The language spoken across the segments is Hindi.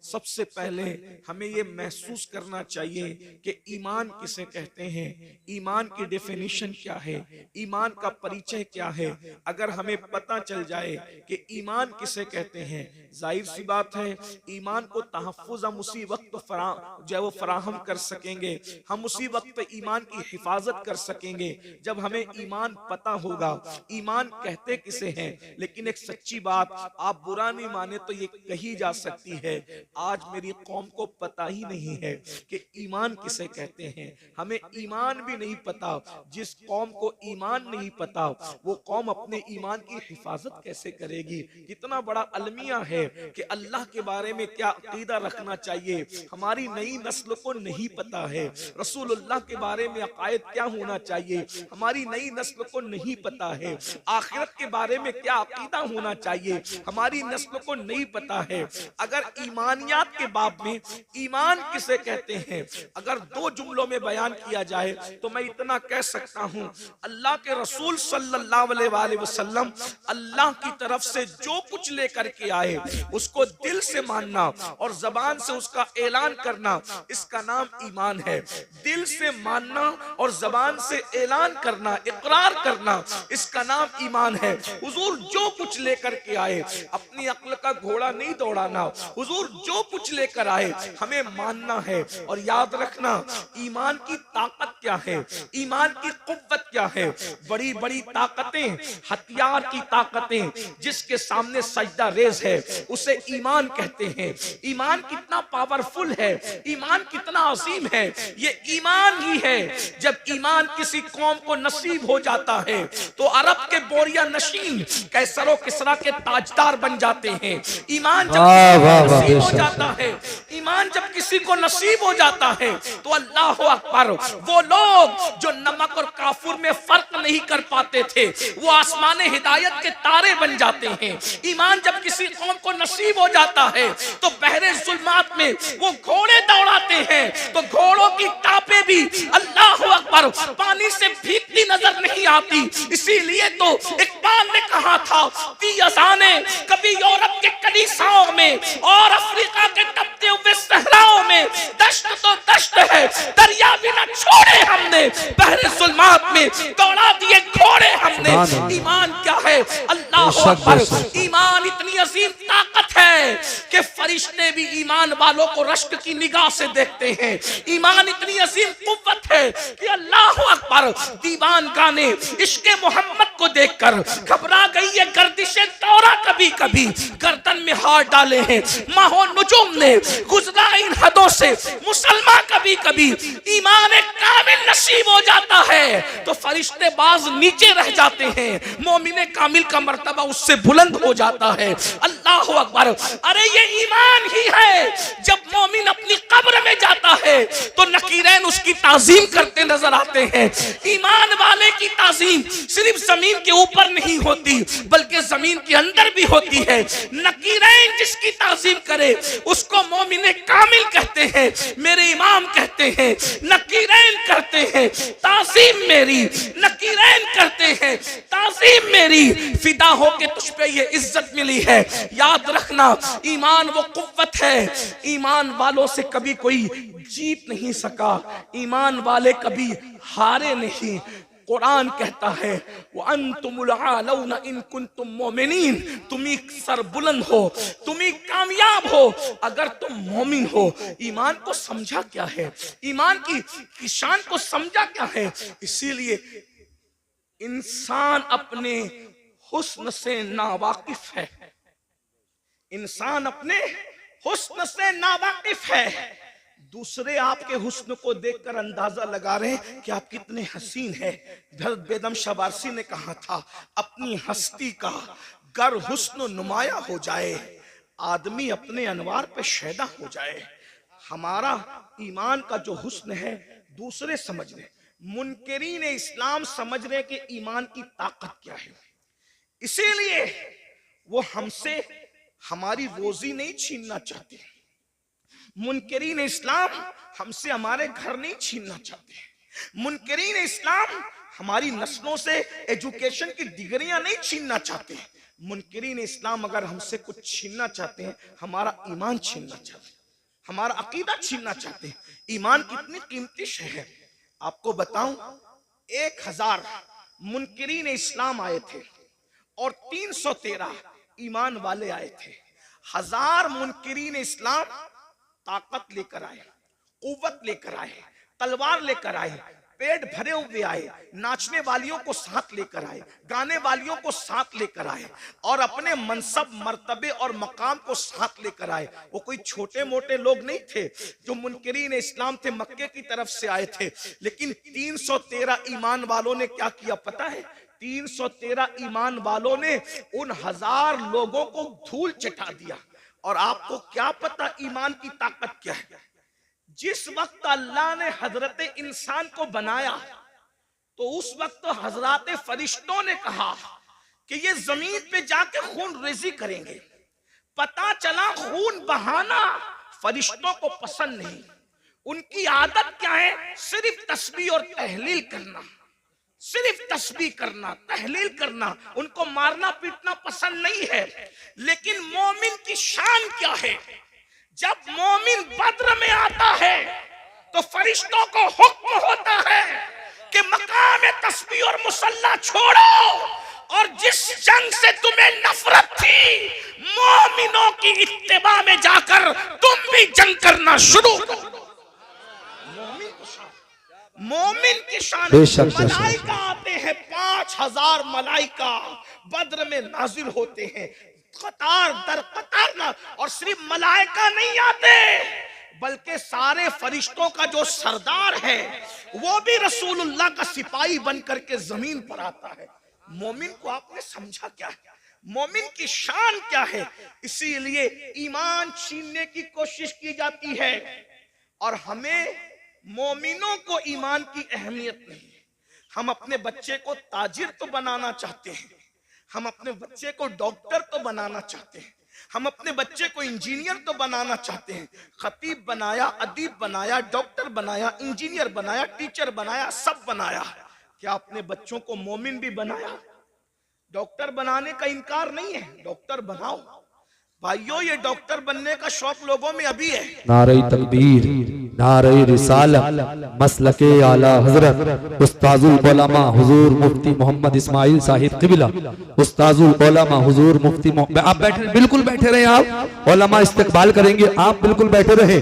सबसे पहले हमें ये महसूस करना चाहिए कि ईमान किसे कहते हैं, ईमान की डेफिनेशन क्या है, ईमान का परिचय क्या है। अगर हमें पता चल जाए कि ईमान किसे कहते हैं, जाहिर सी बात है ईमान को तहफ्फुज़ हम उसी वक्त जो है वो फराहम कर सकेंगे, हम उसी वक्त ईमान की हिफाजत कर सकेंगे जब हमें ईमान पता होगा ईमान कहते किसे हैं। लेकिन एक सच्ची बात, आप बुरा नहीं माने तो ये कही जा सकती है, आज मेरी कौम को पता ही नहीं है कि ईमान किसे कहते हैं। हमें ईमान भी नहीं पता। जिस कौम को ईमान नहीं पता वो कौम अपने ईमान की हिफाजत कैसे करेगी। कितना बड़ा अलमिया है कि अल्लाह के बारे में क्या अकीदा रखना चाहिए, हमारी नई नस्ल को नहीं पता है। रसूलुल्लाह के बारे में अकायद क्या होना चाहिए, हमारी नई नस्ल को नहीं पता है। आखिरत के बारे में क्या अकीदा होना चाहिए, हमारी नस्ल को नहीं पता है। अगर ईमानियात के बाब में ईमान किसे कहते हैं अगर दो जुमलों में बयान किया जाए तो मैं इतना कह सकता हूं, अल्लाह के रसूल सल्लल्लाहु अलैहि वसल्लम अल्लाह की तरफ से जो कुछ लेकर के आए उसको दिल से मानना और जबान से उसका ऐलान करना, इसका नाम ईमान है। दिल से मानना और जबान से ऐलान करना, इकरार करना, इसका नाम ईमान है। हुजूर जो कुछ लेकर के आए, अपनी अक्ल का घोड़ा नहीं दौड़ाना, हुजूर जो कुछ लेकर आए हमें मानना है। और याद रखना ईमान की ताकत क्या है, ईमान की कुव्वत क्या है। बड़ी बड़ी ताकतें, हथियार की ताकतें जिसके सामने सजदा रेज है उसे ईमान कहते हैं। ईमान कितना पावरफुल है, ईमान कितना अजीम है, ये ईमान ही है। जब ईमान किसी कौम को नसीब हो जाता है तो अरब के बोरिया नशीन कैसरो किसरा के ताजदार बन जाते हैं। ईमान जब नसीब हो जाता है, ईमान जब किसी को नसीब हो जाता है तो अल्लाह अकबर, वो लोग जो नमक और काफुर में फर्क नहीं कर पाते थे वो आसमान हिदायत के तारे बन जाते हैं। ईमान जब किसी कौम को नसीब हो जाता है तो बहरे जुल्मात में वो घोड़े दौड़ाते हैं तो घोड़ों की टापे भी अल्लाह अकबर पानी से भीगती नजर नहीं आती। इसीलिए तो इकबाल ने कहा था कि अज़ाने कभी यूरोप के कलीसियाओं में और अफ्रीका के तपते हुए सहराओं में दश्त तो दश्त है, दरिया भी न छोड़े हमने, बहरे जुल्मात में दौड़ा दिए घोड़े हमने। ईमान क्या है? अल्लाह अकबर। ईमान इतनी अजीम ताकत है कि फरिश्ते भी ईमान वालों को रश्क की निगाह से देखते हैं। ईमान इतनी अजीम कुव्वत है कि अल्लाह अकबर, दीवान गाने इश्क़े मोहम्मद को देखकर घबरा गई है गर्दिशे दौरा, कभी कभी गर्दन में हाथ डाले हैं माहो नुजुम ने, गुजरा इन हदों से मुसलमान कभी कभी ईमान कामिल नसीब हो जाता है तो फरिश्ते बाज नीचे रह जाते हैं, मोमिने कामिल का मर्तबा उससे बुलंद हो जाता है। अल्लाह अकबर। अरे ये ईमान ही है। जब मोमिन अपनी कब्र में जाता है तो नकीरैन उसकी ताजीम करते नजर आते हैं। ईमान वाले की ताजीम सिर्फ जमीन के ऊपर नहीं होती बल्कि जमीन के अंदर भी होती है। नकीरैन जिसकी ताजीम करे उसको मोमिने कामिल कहते हैं, मेरे इमाम कहते हैं। नकीरैन करते हैं ताजीम मेरी, नकीरैन करते हैं ताजीम मेरी, फिदा हो के तुझ पे ये इज्जत मिली है। याद रखना ईमान वो कुव्वत है, ईमान वालों से कभी कोई जीत नहीं सका, ईमान वाले कभी हारे नहीं। कुरान कहता है वो अंतुमुल आलौना इन कुंतुम मोमिनीन, तुम्ही सरबुलंद हो, तुम्ही कामयाब हो अगर तुम मोमिन हो। ईमान को समझा क्या है, ईमान की शान को समझा क्या है। इसीलिए इंसान अपने हुस्न से नावाकिफ है, इंसान अपने हुस्न से नावाकिफ है। दूसरे आपके हुस्न को देखकर अंदाजा लगा रहे हैं कि आप कितने हसीन हैं। हज़रत बेदम शबारसी ने कहा था अपनी हस्ती का गर हुस्न नुमाया हो जाए, आदमी अपने अनवार पे शैदा हो जाए। हमारा ईमान का जो हुस्न है दूसरे समझ रहे, मुनकिरीन इस्लाम समझ रहे कि ईमान की ताकत क्या है। इसीलिए वो हमसे हमारी रोजी नहीं छीनना चाहते। मुनकिरीन इस्लाम हमसे हमारे घर नहीं छीनना चाहते। मुनकिरीन इस्लाम हमारी नस्लों से एजुकेशन की डिग्रियां नहीं छीनना चाहते। मुनकिरीन इस्लाम अगर हमसे कुछ छीनना चाहते हैं, हमारा ईमान छीनना चाहते हैं, हमारा अकीदा छीनना चाहते हैं। ईमान कितनी कीमती शय है। आपको बताऊं, 1000 मुनकिरीन इस्लाम आए थे और 313 ईमान वाले आए थे। 1000 मुनकिरीन इस्लाम ताकत लेकर आए, कुव्वत लेकर आए, तलवार लेकर आए, पेट भरे हुए आए, नाचने वालियों को साथ लेकर आए, गाने वालियों को साथ लेकर आए और अपने मनसब मर्तबे और मकाम को साथ लेकर आए। वो कोई छोटे मोटे लोग नहीं थे जो मुनकिरीन इस्लाम थे, मक्के की तरफ से आए थे। लेकिन 313 ईमान वालों ने क्या किया पता है? 313 ईमान वालों ने उन 1000 लोगों को धूल चटा दिया। और आपको क्या पता ईमान की ताकत क्या है? जिस वक्त अल्लाह ने हजरत इंसान को बनाया तो उस वक्त हजरत फरिश्तों ने कहा कि ये जमीन पे जाके खून रेजी करेंगे। पता चला खून बहाना फरिश्तों को पसंद नहीं। उनकी आदत क्या है? सिर्फ तस्बीह और तहलील करना, सिर्फ तस्बीह करना, तहलील करना। उनको मारना पीटना पसंद नहीं है। लेकिन मोमिन की शान क्या है? जब मोमिन बद्र में आता है तो फरिश्तों को हुक्म होता है कि मकाम तस्बीह और मुसल्ला छोड़ो और जिस जंग से तुम्हें नफरत थी, मोमिनों की इत्तिबा में जाकर तुम भी जंग करना शुरू करो। मोमिन की शान। मलाइका आते हैं, 5000 मलाइका बद्र में नाजिल होते हैं, कतार दर कतार ना। और सिर्फ मलाइका नहीं आते बल्कि सारे फरिश्तों का जो सरदार है वो भी रसूलुल्लाह का सिपाही बनकर के जमीन पर आता है। मोमिन को आपने समझा क्या है? मोमिन की शान क्या है? इसीलिए ईमान छीनने की कोशिश की जाती है। और हमें मोमिनों को ईमान की अहमियत नहीं है। हम अपने बच्चे को ताजिर तो बनाना चाहते हैं, हम अपने बच्चे को डॉक्टर तो बनाना चाहते हैं, हम अपने बच्चे को इंजीनियर तो बनाना चाहते हैं। खतीब बनाया, अदीब बनाया, डॉक्टर बनाया, इंजीनियर बनाया, टीचर बनाया, सब बनाया। क्या अपने बच्चों को मोमिन भी बनाया? डॉक्टर बनाने का इनकार नहीं है, डॉक्टर बनाओ भाइयों। ये डॉक्टर बनने का शौक लोगों में अभी है। नारे तकबीर, नारे रिसालत, मसलके आला हजरत उस्ताजुल उलमा हुजूर मुफ्ती मोहम्मद इस्माइल साहिब क़िबला, उस्ताजुल उलमा हुजूर मुफ्ती। आप बैठे, बिल्कुल बैठे रहे। आप उलमा इस्तकबाल करेंगे, आप बिल्कुल बैठे रहे।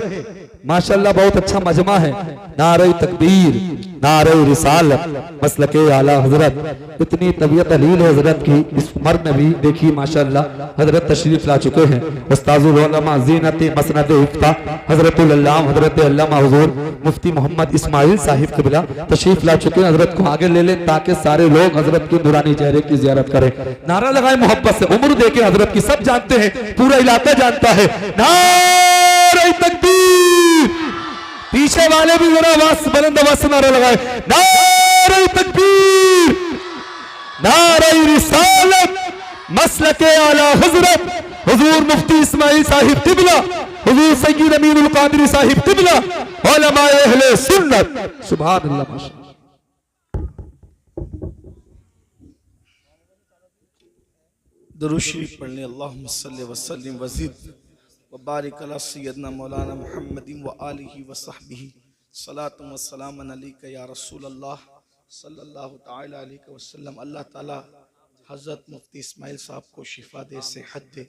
माशाल्लाह बहुत अच्छा मजमा है। नारे तकबीर, नारे रिसालत, मसलके आला हजरत। इतनी तबीयत अलील है हजरत की, इस उम्र में भी देखिए माशाल्लाह हजरत तशरीफ ला चुके हैं। उस्ताजुल उलमा ज़ीनत मसनद इफ्ता हजरतुल अल्लामा हजरत अल्लामा हुजूर मुफ्ती मोहम्मद इस्माइल साहिब क़िबला तशरीफ ला चुके हैं। हजरत को आगे ले लें ताकि सारे लोग हजरत के नूरानी चेहरे की ज़ियारत करें। नारा लगाए मोहब्बत से, उम्र देखे हजरत की, सब जानते हैं, पूरा इलाका जानता है। नारे तकबीर, पीछे वाले भी जरा आवाज बुलंद आवाज से नारा लगाए। नारे तकबीर, नारे रिसालत, मसलके आला हजरत हुजूर मुफ्ती इस्माइल साहिब क़िबला, हुजूर सय्यद अमीनुल कादरी साहिब क़िबला, उलमाए अहले सुन्नत। सुभान अल्लाह। माशाअल्लाह। दुरूद शरीफ पढ़ने। अल्लाहुम्मा सल्लि व सल्लिम वज़िद व बारिक अला सय्यदना मौलाना मुहम्मदिन व आलिहि व सहबिही सलातु व सलामन अलैका या रसूलल्लाह सल्लल्लाहु तआला अलैहि वसल्लम। अल्लाह ताला हज़रत मुफ्ती इस्माइल साहब को शिफा दे, सेहत दे,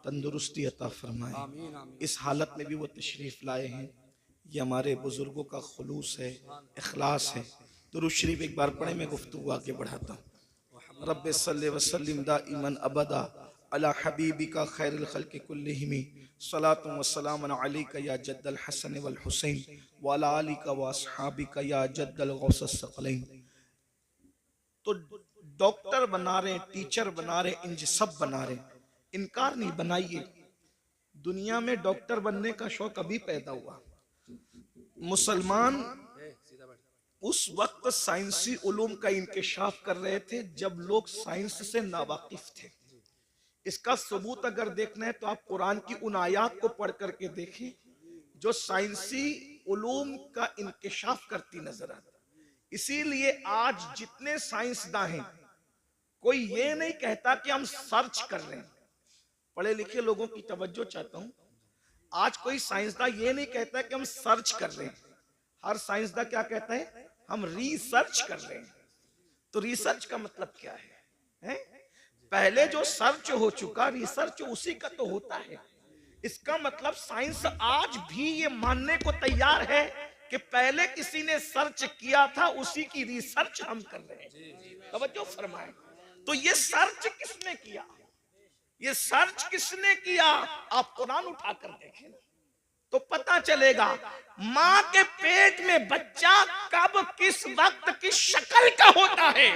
तंदुरुस्ती अता फरमाए। इस हालत में भी वो तशरीफ़ लाए हैं। ये हमारे बुज़ुर्गों का खुलूस है, इखलास है। दुरूद शरीफ एक बार पढ़े, मैं गुफ्तगू आगे बढ़ाता हूँ। रब्बे सल्ले व सल्लिम दाइमन अबदा अला हबीबिका खैरुल खल्क़ि कुल्लिहिम सलातु व सलामुन अलैका या जद्दल हसन वल हुसैन व अला आलिका व अस्हाबिका या जद्दल गौसस सकलैन। तो डॉक्टर बना रहे, टीचर बना रहे, इंज सब बना रहे, इनकार नहीं। बनाइए। दुनिया में डॉक्टर बनने का शौक अभी पैदा हुआ। मुसलमान उस वक्त साइंसी उलूम का इंकिशाफ कर रहे थे जब लोग साइंस से नावाकिफ थे। इसका सबूत अगर देखना है तो आप कुरान की उन आयात को पढ़ करके देखें जो साइंसी उलूम का इंकिशाफ करती नजर आती। इसीलिए आज जितने साइंसदान हैं कोई ये नहीं कहता कि हम सर्च कर रहे हैं। पढ़े लिखे लोगों की तवज्जो चाहता हूं। आज कोई साइंसदान ये नहीं कहता कि हम सर्च कर रहे हैं। हर साइंसदान क्या कहता है? हम रिसर्च कर रहे हैं। तो रिसर्च का मतलब क्या है? पहले जो सर्च हो चुका, रिसर्च उसी का तो होता है। इसका मतलब साइंस आज भी ये मानने को तैयार है कि पहले किसी ने सर्च किया था, उसी की रिसर्च हम कर रहे हैं। तवज्जो फरमाएं। तो ये सर्च किसने किया? ये सर्च किसने किया? आप कुरान उठाकर देखें तो पता चलेगा। मां के पेट में बच्चा कब किस वक्त किस शक्ल का होता है,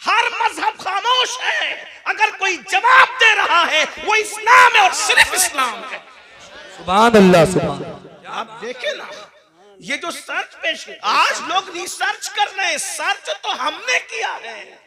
हर मजहब खामोश है। अगर कोई जवाब दे रहा है वो इस्लाम है और सिर्फ इस्लाम है। सुभान अल्लाह, सुभान। आप देखें ना, ये जो सर्च पेश है, आज लोग रिसर्च कर रहे हैं। सर्च तो हमने किया है,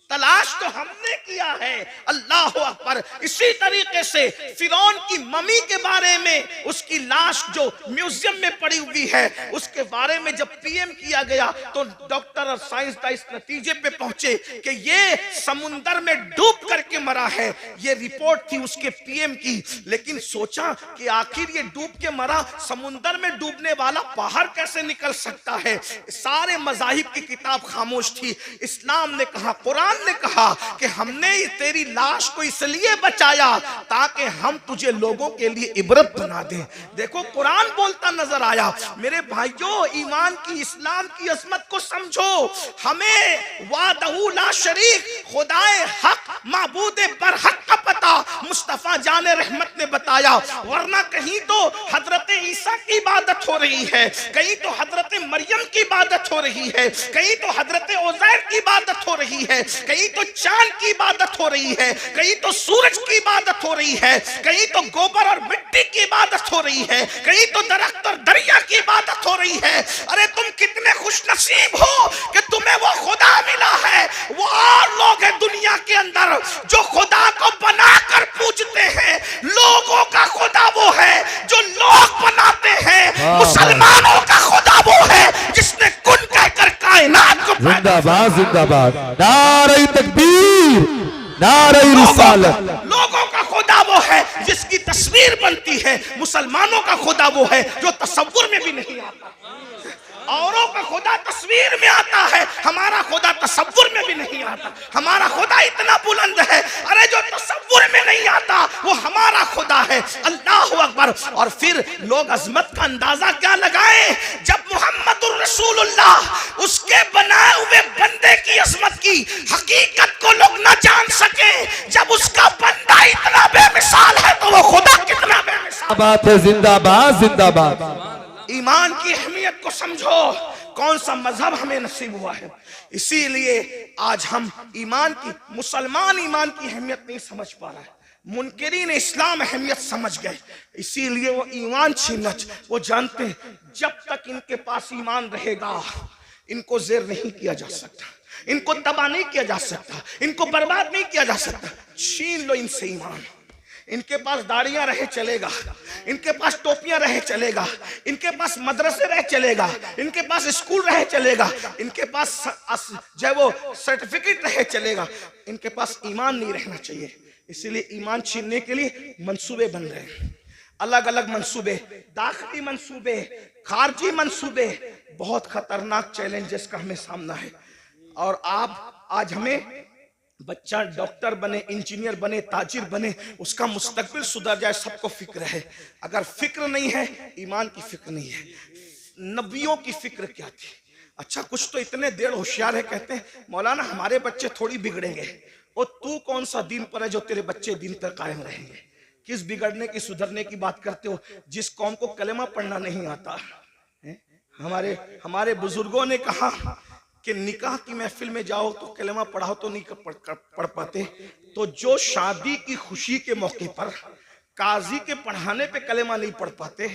तलाश तो हमने किया है। अल्लाह अकबर। इसी तरीके से फिरौन की मम्मी के बारे में, उसकी लाश जो म्यूजियम में पड़ी हुई है, उसके बारे में जब पीएम किया गया तो डॉक्टर और साइंसदान इस नतीजे पे पहुंचे कि ये समुंदर में डूब करके मरा है। ये रिपोर्ट थी उसके पीएम की। लेकिन सोचा कि आखिर ये डूब के मरा, समुंदर में डूबने वाला बाहर कैसे निकल सकता है? सारे मजाहिब की किताब खामोश थी। इस्लाम ने कहा, कुरान ने कहा कि हमने तेरी लाश को इसलिए बचाया ताकि हम तुझे लोगों के लिए इबरत बना दें। देखो कुरान बोलता नजर आया। मेरे भाइयों, ईमान की, इस्लाम की अजमत को समझो। हमें वादहू ला शरीक, खुदाए हक, माबूदे बरहक का पता मुस्तफा जाने रहमत ने बताया। वरना कहीं तो हजरत ईसा की इबादत हो रही है, कहीं तो हजरत मरियम की इबादत हो रही है, कहीं तो हजरत उज़ैर की इबादत हो रही है, कहीं तो चांद की इबादत हो रही है, कहीं तो सूरज की इबादत हो रही है, कहीं तो गोबर और मिट्टी की इबादत हो रही है, कहीं तो दरख्त और दरिया की इबादत हो रही है। अरे तुम कितने खुश नसीब हो कि तुम्हें वो खुदा मिला है। वो और लोग हैं दुनिया के अंदर जो खुदा को बनाकर पूजते हैं। लोगों का खुदा वो है जो लोग बनाते हैं। मुसलमानों का खुदा वो है जिसने कुन कहकर कायनात को जिंदाबाद, जिंदाबाद। नारे तकबीर, नारे रिसालत। लोगों का खुदा वो है जिसकी तस्वीर बनती है। मुसलमानों का खुदा वो है जो तसव्वुर में भी नहीं आता। औरों का खुदा तस्वीर में आता है, हमारा खुदा तसव्वुर में भी नहीं आता। हमारा खुदा इतना बुलंद है, अरे जो तसव्वुर में नहीं आता वो हमारा खुदा है। अल्लाह अकबर। और फिर लोग अजमत का अंदाजा क्या लगाएं जब मुहम्मदुर रसूलुल्लाह उसके बनाए हुए बंदे की अजमत की हकीकत को लोग न जान सके। जब उसका बंदा इतना बेमिसाल है तो वो खुदा कितना बेमिसाल बात है। जिंदाबाद, जिंदाबाद। ईमान की अहमियत को समझो। कौन सा मजहब हमें नसीब हुआ है। इसीलिए आज हम ईमान की, मुसलमान ईमान की अहमियत नहीं समझ पा रहा है। मुनकिरीन इस्लाम अहमियत समझ गए, इसीलिए वो ईमान छीनना। वो जानते हैं जब तक इनके पास ईमान रहेगा इनको ज़ेर नहीं किया जा सकता, इनको तबाह नहीं किया जा सकता, इनको बर्बाद नहीं किया जा सकता। छीन लो इनसे ईमान। इनके पास दाढ़ियां रहे चलेगा, इनके पास टोपियां रहे चलेगा, इनके पास मदरसे रहे चलेगा, इनके पास स्कूल रहे चलेगा, इनके पास जो वो सर्टिफिकेट रहे चलेगा, इनके पास ईमान नहीं रहना चाहिए। इसीलिए ईमान छीनने के लिए मंसूबे बन रहे हैं, अलग अलग मंसूबे, दाखिली मंसूबे, खारजी मंसूबे। बहुत खतरनाक चैलेंजेस का हमें सामना है। और आप आज हमें बच्चा डॉक्टर बने, इंजीनियर बने, ताजिर बने, उसका मुस्तकबिल सुधर जाए, सबको फिक्र है। अगर फिक्र नहीं है, ईमान की फिक्र नहीं है। नबियों की फिक्र क्या थी? अच्छा कुछ तो इतने देर होशियार है, कहते हैं मौलाना हमारे बच्चे थोड़ी बिगड़ेंगे। और तू कौन सा दीन पर है जो तेरे बच्चे दीन पर कायम रहेंगे? किस बिगड़ने की, सुधरने की बात करते हो? जिस कौम को कलेमा पढ़ना नहीं आता है। हमारे बुजुर्गों ने कहा कि निकाह की महफिल में जाओ तो कलेमा पढ़ाओ तो नहीं पढ़ पाते, तो जो शादी की खुशी के मौके पर काजी के पढ़ाने पे कलेमा नहीं पढ़ पाते,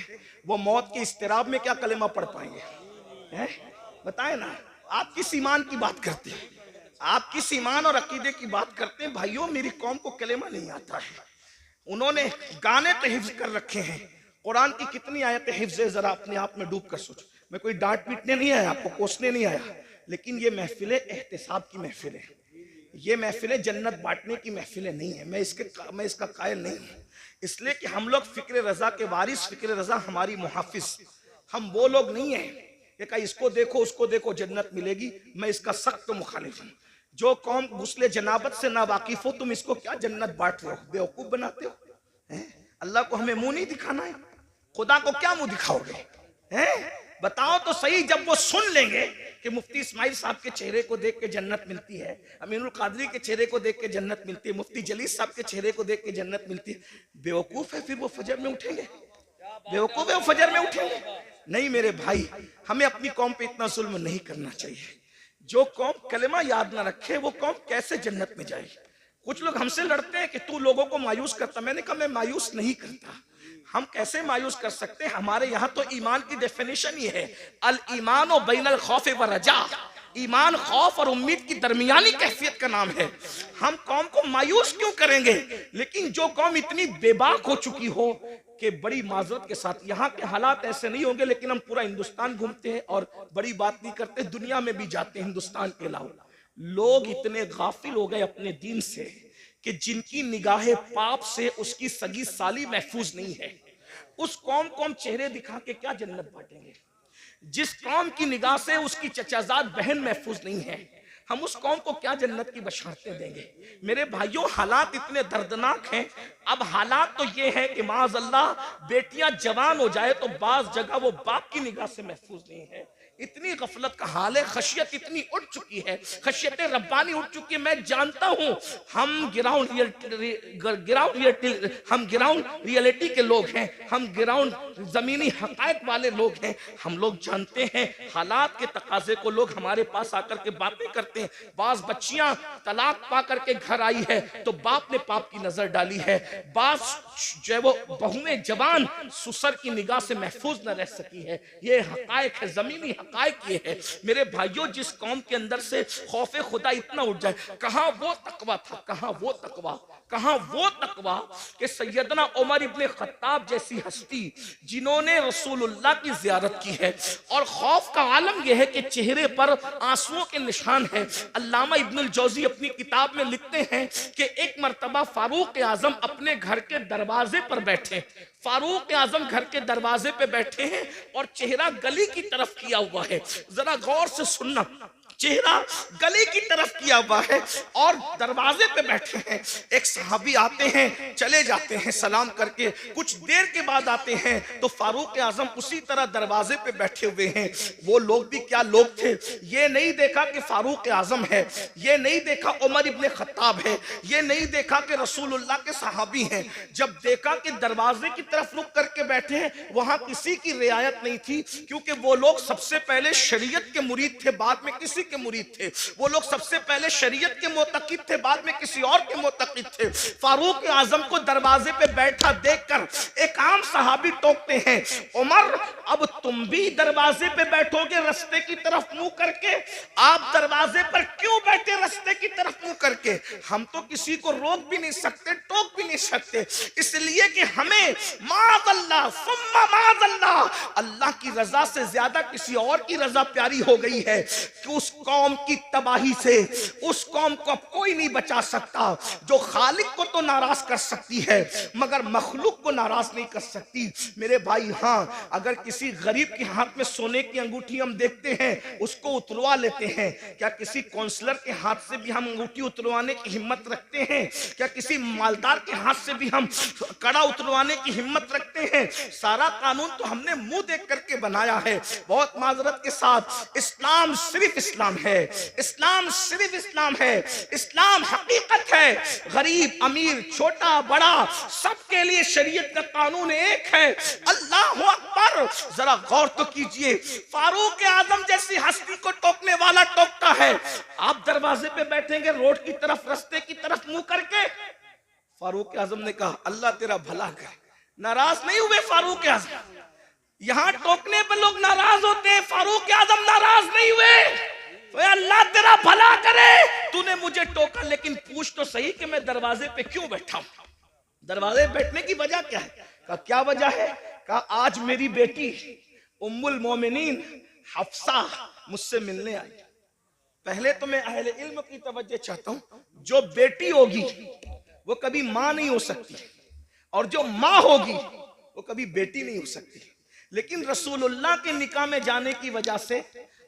वो मौत के इस्तिराब में क्या कलेमा पढ़ पाएंगे? हैं? बताए ना। आप किस ईमान की बात करते हैं? आप किस ईमान और अकीदे की बात करते हैं? भाइयों मेरी कौम को कलेमा नहीं आता है। उन्होंने गाने तो हिफ्ज कर रखे हैं। कुरान की कितनी आयतें हिफ्ज है, जरा अपने आप में डूब कर सोचो। मैं कोई डांट पीटने नहीं आया, आपको कोसने नहीं आया, लेकिन ये महफिल एहतिसाब की महफिल है। ये महफिलें जन्नत बांटने की महफिलें नहीं है, मैं इसका कायल नहीं हूं। इसलिए कि हम लोग फिक्र रजा के वारिस, फिक्र रजा हमारी मुहाफिज, हम वो लोग नहीं है कि कहा इसको देखो उसको देखो जन्नत मिलेगी। मैं इसका सख्त मुखालिफ हूं। जो कौम गुस्ले जनाबत से ना वाकिफ हो, तुम इसको क्या जन्नत बांट रहे हो, बेवकूफ बनाते हो। अल्लाह को हमें मुंह नहीं दिखाना है, खुदा को क्या मुंह दिखाओगे हैं? बताओ तो सही। जब वो सुन लेंगे कि मुफ्ती इस्माइल साहब के चेहरे को देख के जन्नत मिलती है, अमीनुल कादरी के चेहरे को देख के जन्नत मिलती है, मुफ्ती जलीस साहब के चेहरे को देख के जन्नत मिलती है, बेवकूफ है फिर वो फजर में उठेंगे? बेवकूफ है वो फजर में उठेंगे? नहीं मेरे भाई, हमें अपनी कौम पे इतना जुल्म नहीं करना चाहिए। जो कौम कलमा याद ना रखे वो कौम कैसे जन्नत में जाए? कुछ लोग हमसे लड़ते हैं कि तू लोगों को मायूस करता। मैंने कहा मैं मायूस नहीं करता। हम कैसे मायूस कर सकते हैं? हमारे यहाँ तो ईमान की डेफिनेशन ही है, अल ईमान व बैनल खौफ व रजा। ईमान खौफ और उम्मीद की दरमियानी कैफियत का नाम है। हम कौम को मायूस क्यों करेंगे? लेकिन जो कौम इतनी बेबाक हो चुकी हो कि बड़ी माजरत के साथ, यहाँ के हालात ऐसे नहीं होंगे लेकिन हम पूरा हिंदुस्तान घूमते हैं और बड़ी बात नहीं करते, दुनिया में भी जाते हैं हिंदुस्तान के अलावा। लोग इतने गाफिल हो गए अपने दीन से कि जिनकी निगाहें पाप से उसकी सगी साली महफूज नहीं है, उस कौम को हम चेहरे दिखा के क्या जन्नत बांटेंगे? जिस कौम की निगाह से उसकी चचाजाद बहन महफूज नहीं है, हम उस कौम को क्या जन्नत की बशारतें देंगे? मेरे भाइयों, हालात इतने दर्दनाक हैं। अब हालात तो ये है कि माज़अल्लाह बेटियां जवान हो जाए तो बाज जगह वो बाप की निगाह से महफूज नहीं है। इतनी गफलत का हाल है, खशियत इतनी उठ चुकी है, खशियत रब्बानी उठ चुकी है। मैं जानता हूं हम ग्राउंड रियलिटी के लोग हैं, हम ग्राउंड जमीनी हकायक वाले लोग हैं। हम लोग जानते हैं हालात के तकाजे को। लोग हमारे पास आकर के बातें करते हैं। बाज बच्चियां तलाक पा करके घर आई है तो बाप ने पाप की नजर डाली है, बाज जो है वो बहुएं जवान सुसर की निगाह से महफूज न रह सकी है। ये हकायक है, जमीनी हकायक ये है। मेरे भाइयों, जिस कौम के अंदर से खौफे खुदा इतना उठ जाए, कहां वो तकवा था, कहां वो तकवा, कहां वो तकवा कि सैयदना उमर इब्ने खत्ताब जैसी हस्ती जिन्होंने रसूलुल्लाह की जियारत की है, और खौफ का आलम यह है कि चेहरे पर आंसुओं के निशान है। अल्लामा इब्नुल जौजी अपनी किताब में लिखते हैं कि एक मर्तबा फारूक आजम अपने घर के दरवाजे पर बैठे, फारूक आजम घर के दरवाजे पे बैठे हैं और चेहरा गली की तरफ किया हुआ है। जरा गौर से सुनना, चेहरा गली की तरफ किया हुआ है और दरवाजे पे बैठे हैं। एक सहाबी आते हैं, चले जाते हैं सलाम करके, कुछ देर के बाद आते हैं तो फारूक आजम उसी तरह दरवाजे पे बैठे हुए हैं। वो लोग भी क्या लोग थे, ये नहीं देखा कि फारूक आजम है, ये नहीं देखा उमर इब्ने खत्ताब है, ये नहीं देखा कि रसूलुल्लाह के सहाबी हैं। जब देखा कि दरवाजे की तरफ रुक करके बैठे हैं, वहां किसी की रियायत नहीं थी, क्योंकि वो लोग सबसे पहले शरीयत के मुरीद थे, बाद में किसी के मुरीद थे। वो लोग सबसे पहले शरीयत के मोतकिद थे, बाद में किसी और के मोतकिद थे। फारूक आजम को दरवाजे पे बैठा देखकर एक आम सहाबी टोकते हैं, उमर अब तुम भी दरवाजे पे बैठोगे रास्ते की तरफ मुंह करके? आप दरवाजे पर क्यों बैठे रास्ते की तरफ मुंह करके? हम तो किसी को रोक भी नहीं सकते, टोक भी नहीं सकते, इसलिए कि हमें माज़अल्लाह सुम्मा माज़अल्लाह अल्लाह की रजा से ज्यादा किसी और की रजा प्यारी हो गई है कि उस कौम की तबाही से उस कौम को अब कोई नहीं बचा सकता, जो खालिक को तो नाराज कर सकती है मगर मखलूक को नाराज नहीं कर सकती। मेरे भाई, हाँ, अगर किसी गरीब के हाथ में सोने की अंगूठी हम देखते हैं, उसको उतरवा लेते हैं। क्या किसी काउंसलर के हाथ से भी हम अंगूठी उतरवाने की हिम्मत रखते हैं? क्या किसी मालदार के हाथ से भी हम कड़ा उतरवाने की हिम्मत रखते हैं? सारा कानून तो हमने मुंह देख करके बनाया है। बहुत माजरत के साथ, इस्लाम सिर्फ इस्लाम है, इस्लाम सिर्फ इस्लाम है, इस्लाम हकीकत है। गरीब अमीर छोटा बड़ा सबके लिए शरीयत का कानून एक है। अल्लाह अकबर, जरा गौर तो कीजिए, फारूक आजम जैसी हस्ती को टोकने वाला टोकता है। आप दरवाजे पे बैठेंगे रोड की तरफ, रास्ते की तरफ मुंह करके। फारूक आजम ने कहा अल्लाह तेरा भला करे। नाराज नहीं हुए फारूक आजम? यहां टोकने पे लोग नाराज होते हैं, फारूक आजम नाराज नहीं हुए। अल्लाह तेरा भला करे, तूने मुझे टोका, लेकिन पूछ तो सही कि मैं दरवाजे पे क्यों बैठा हूं? दरवाजे बैठने की वजह क्या है? कहा क्या वजह है? कहा आज मेरी बेटी उम्मुल मोमिनीन हफ्सा मुझसे मिलने आई। पहले तो मैं अहले इल्म की तवज्जो चाहता हूं, जो बेटी होगी वो कभी मां नहीं हो सकती, और जो मां होगी वो कभी बेटी नहीं हो सकती। लेकिन रसूलुल्लाह के निकाह में जाने की वजह से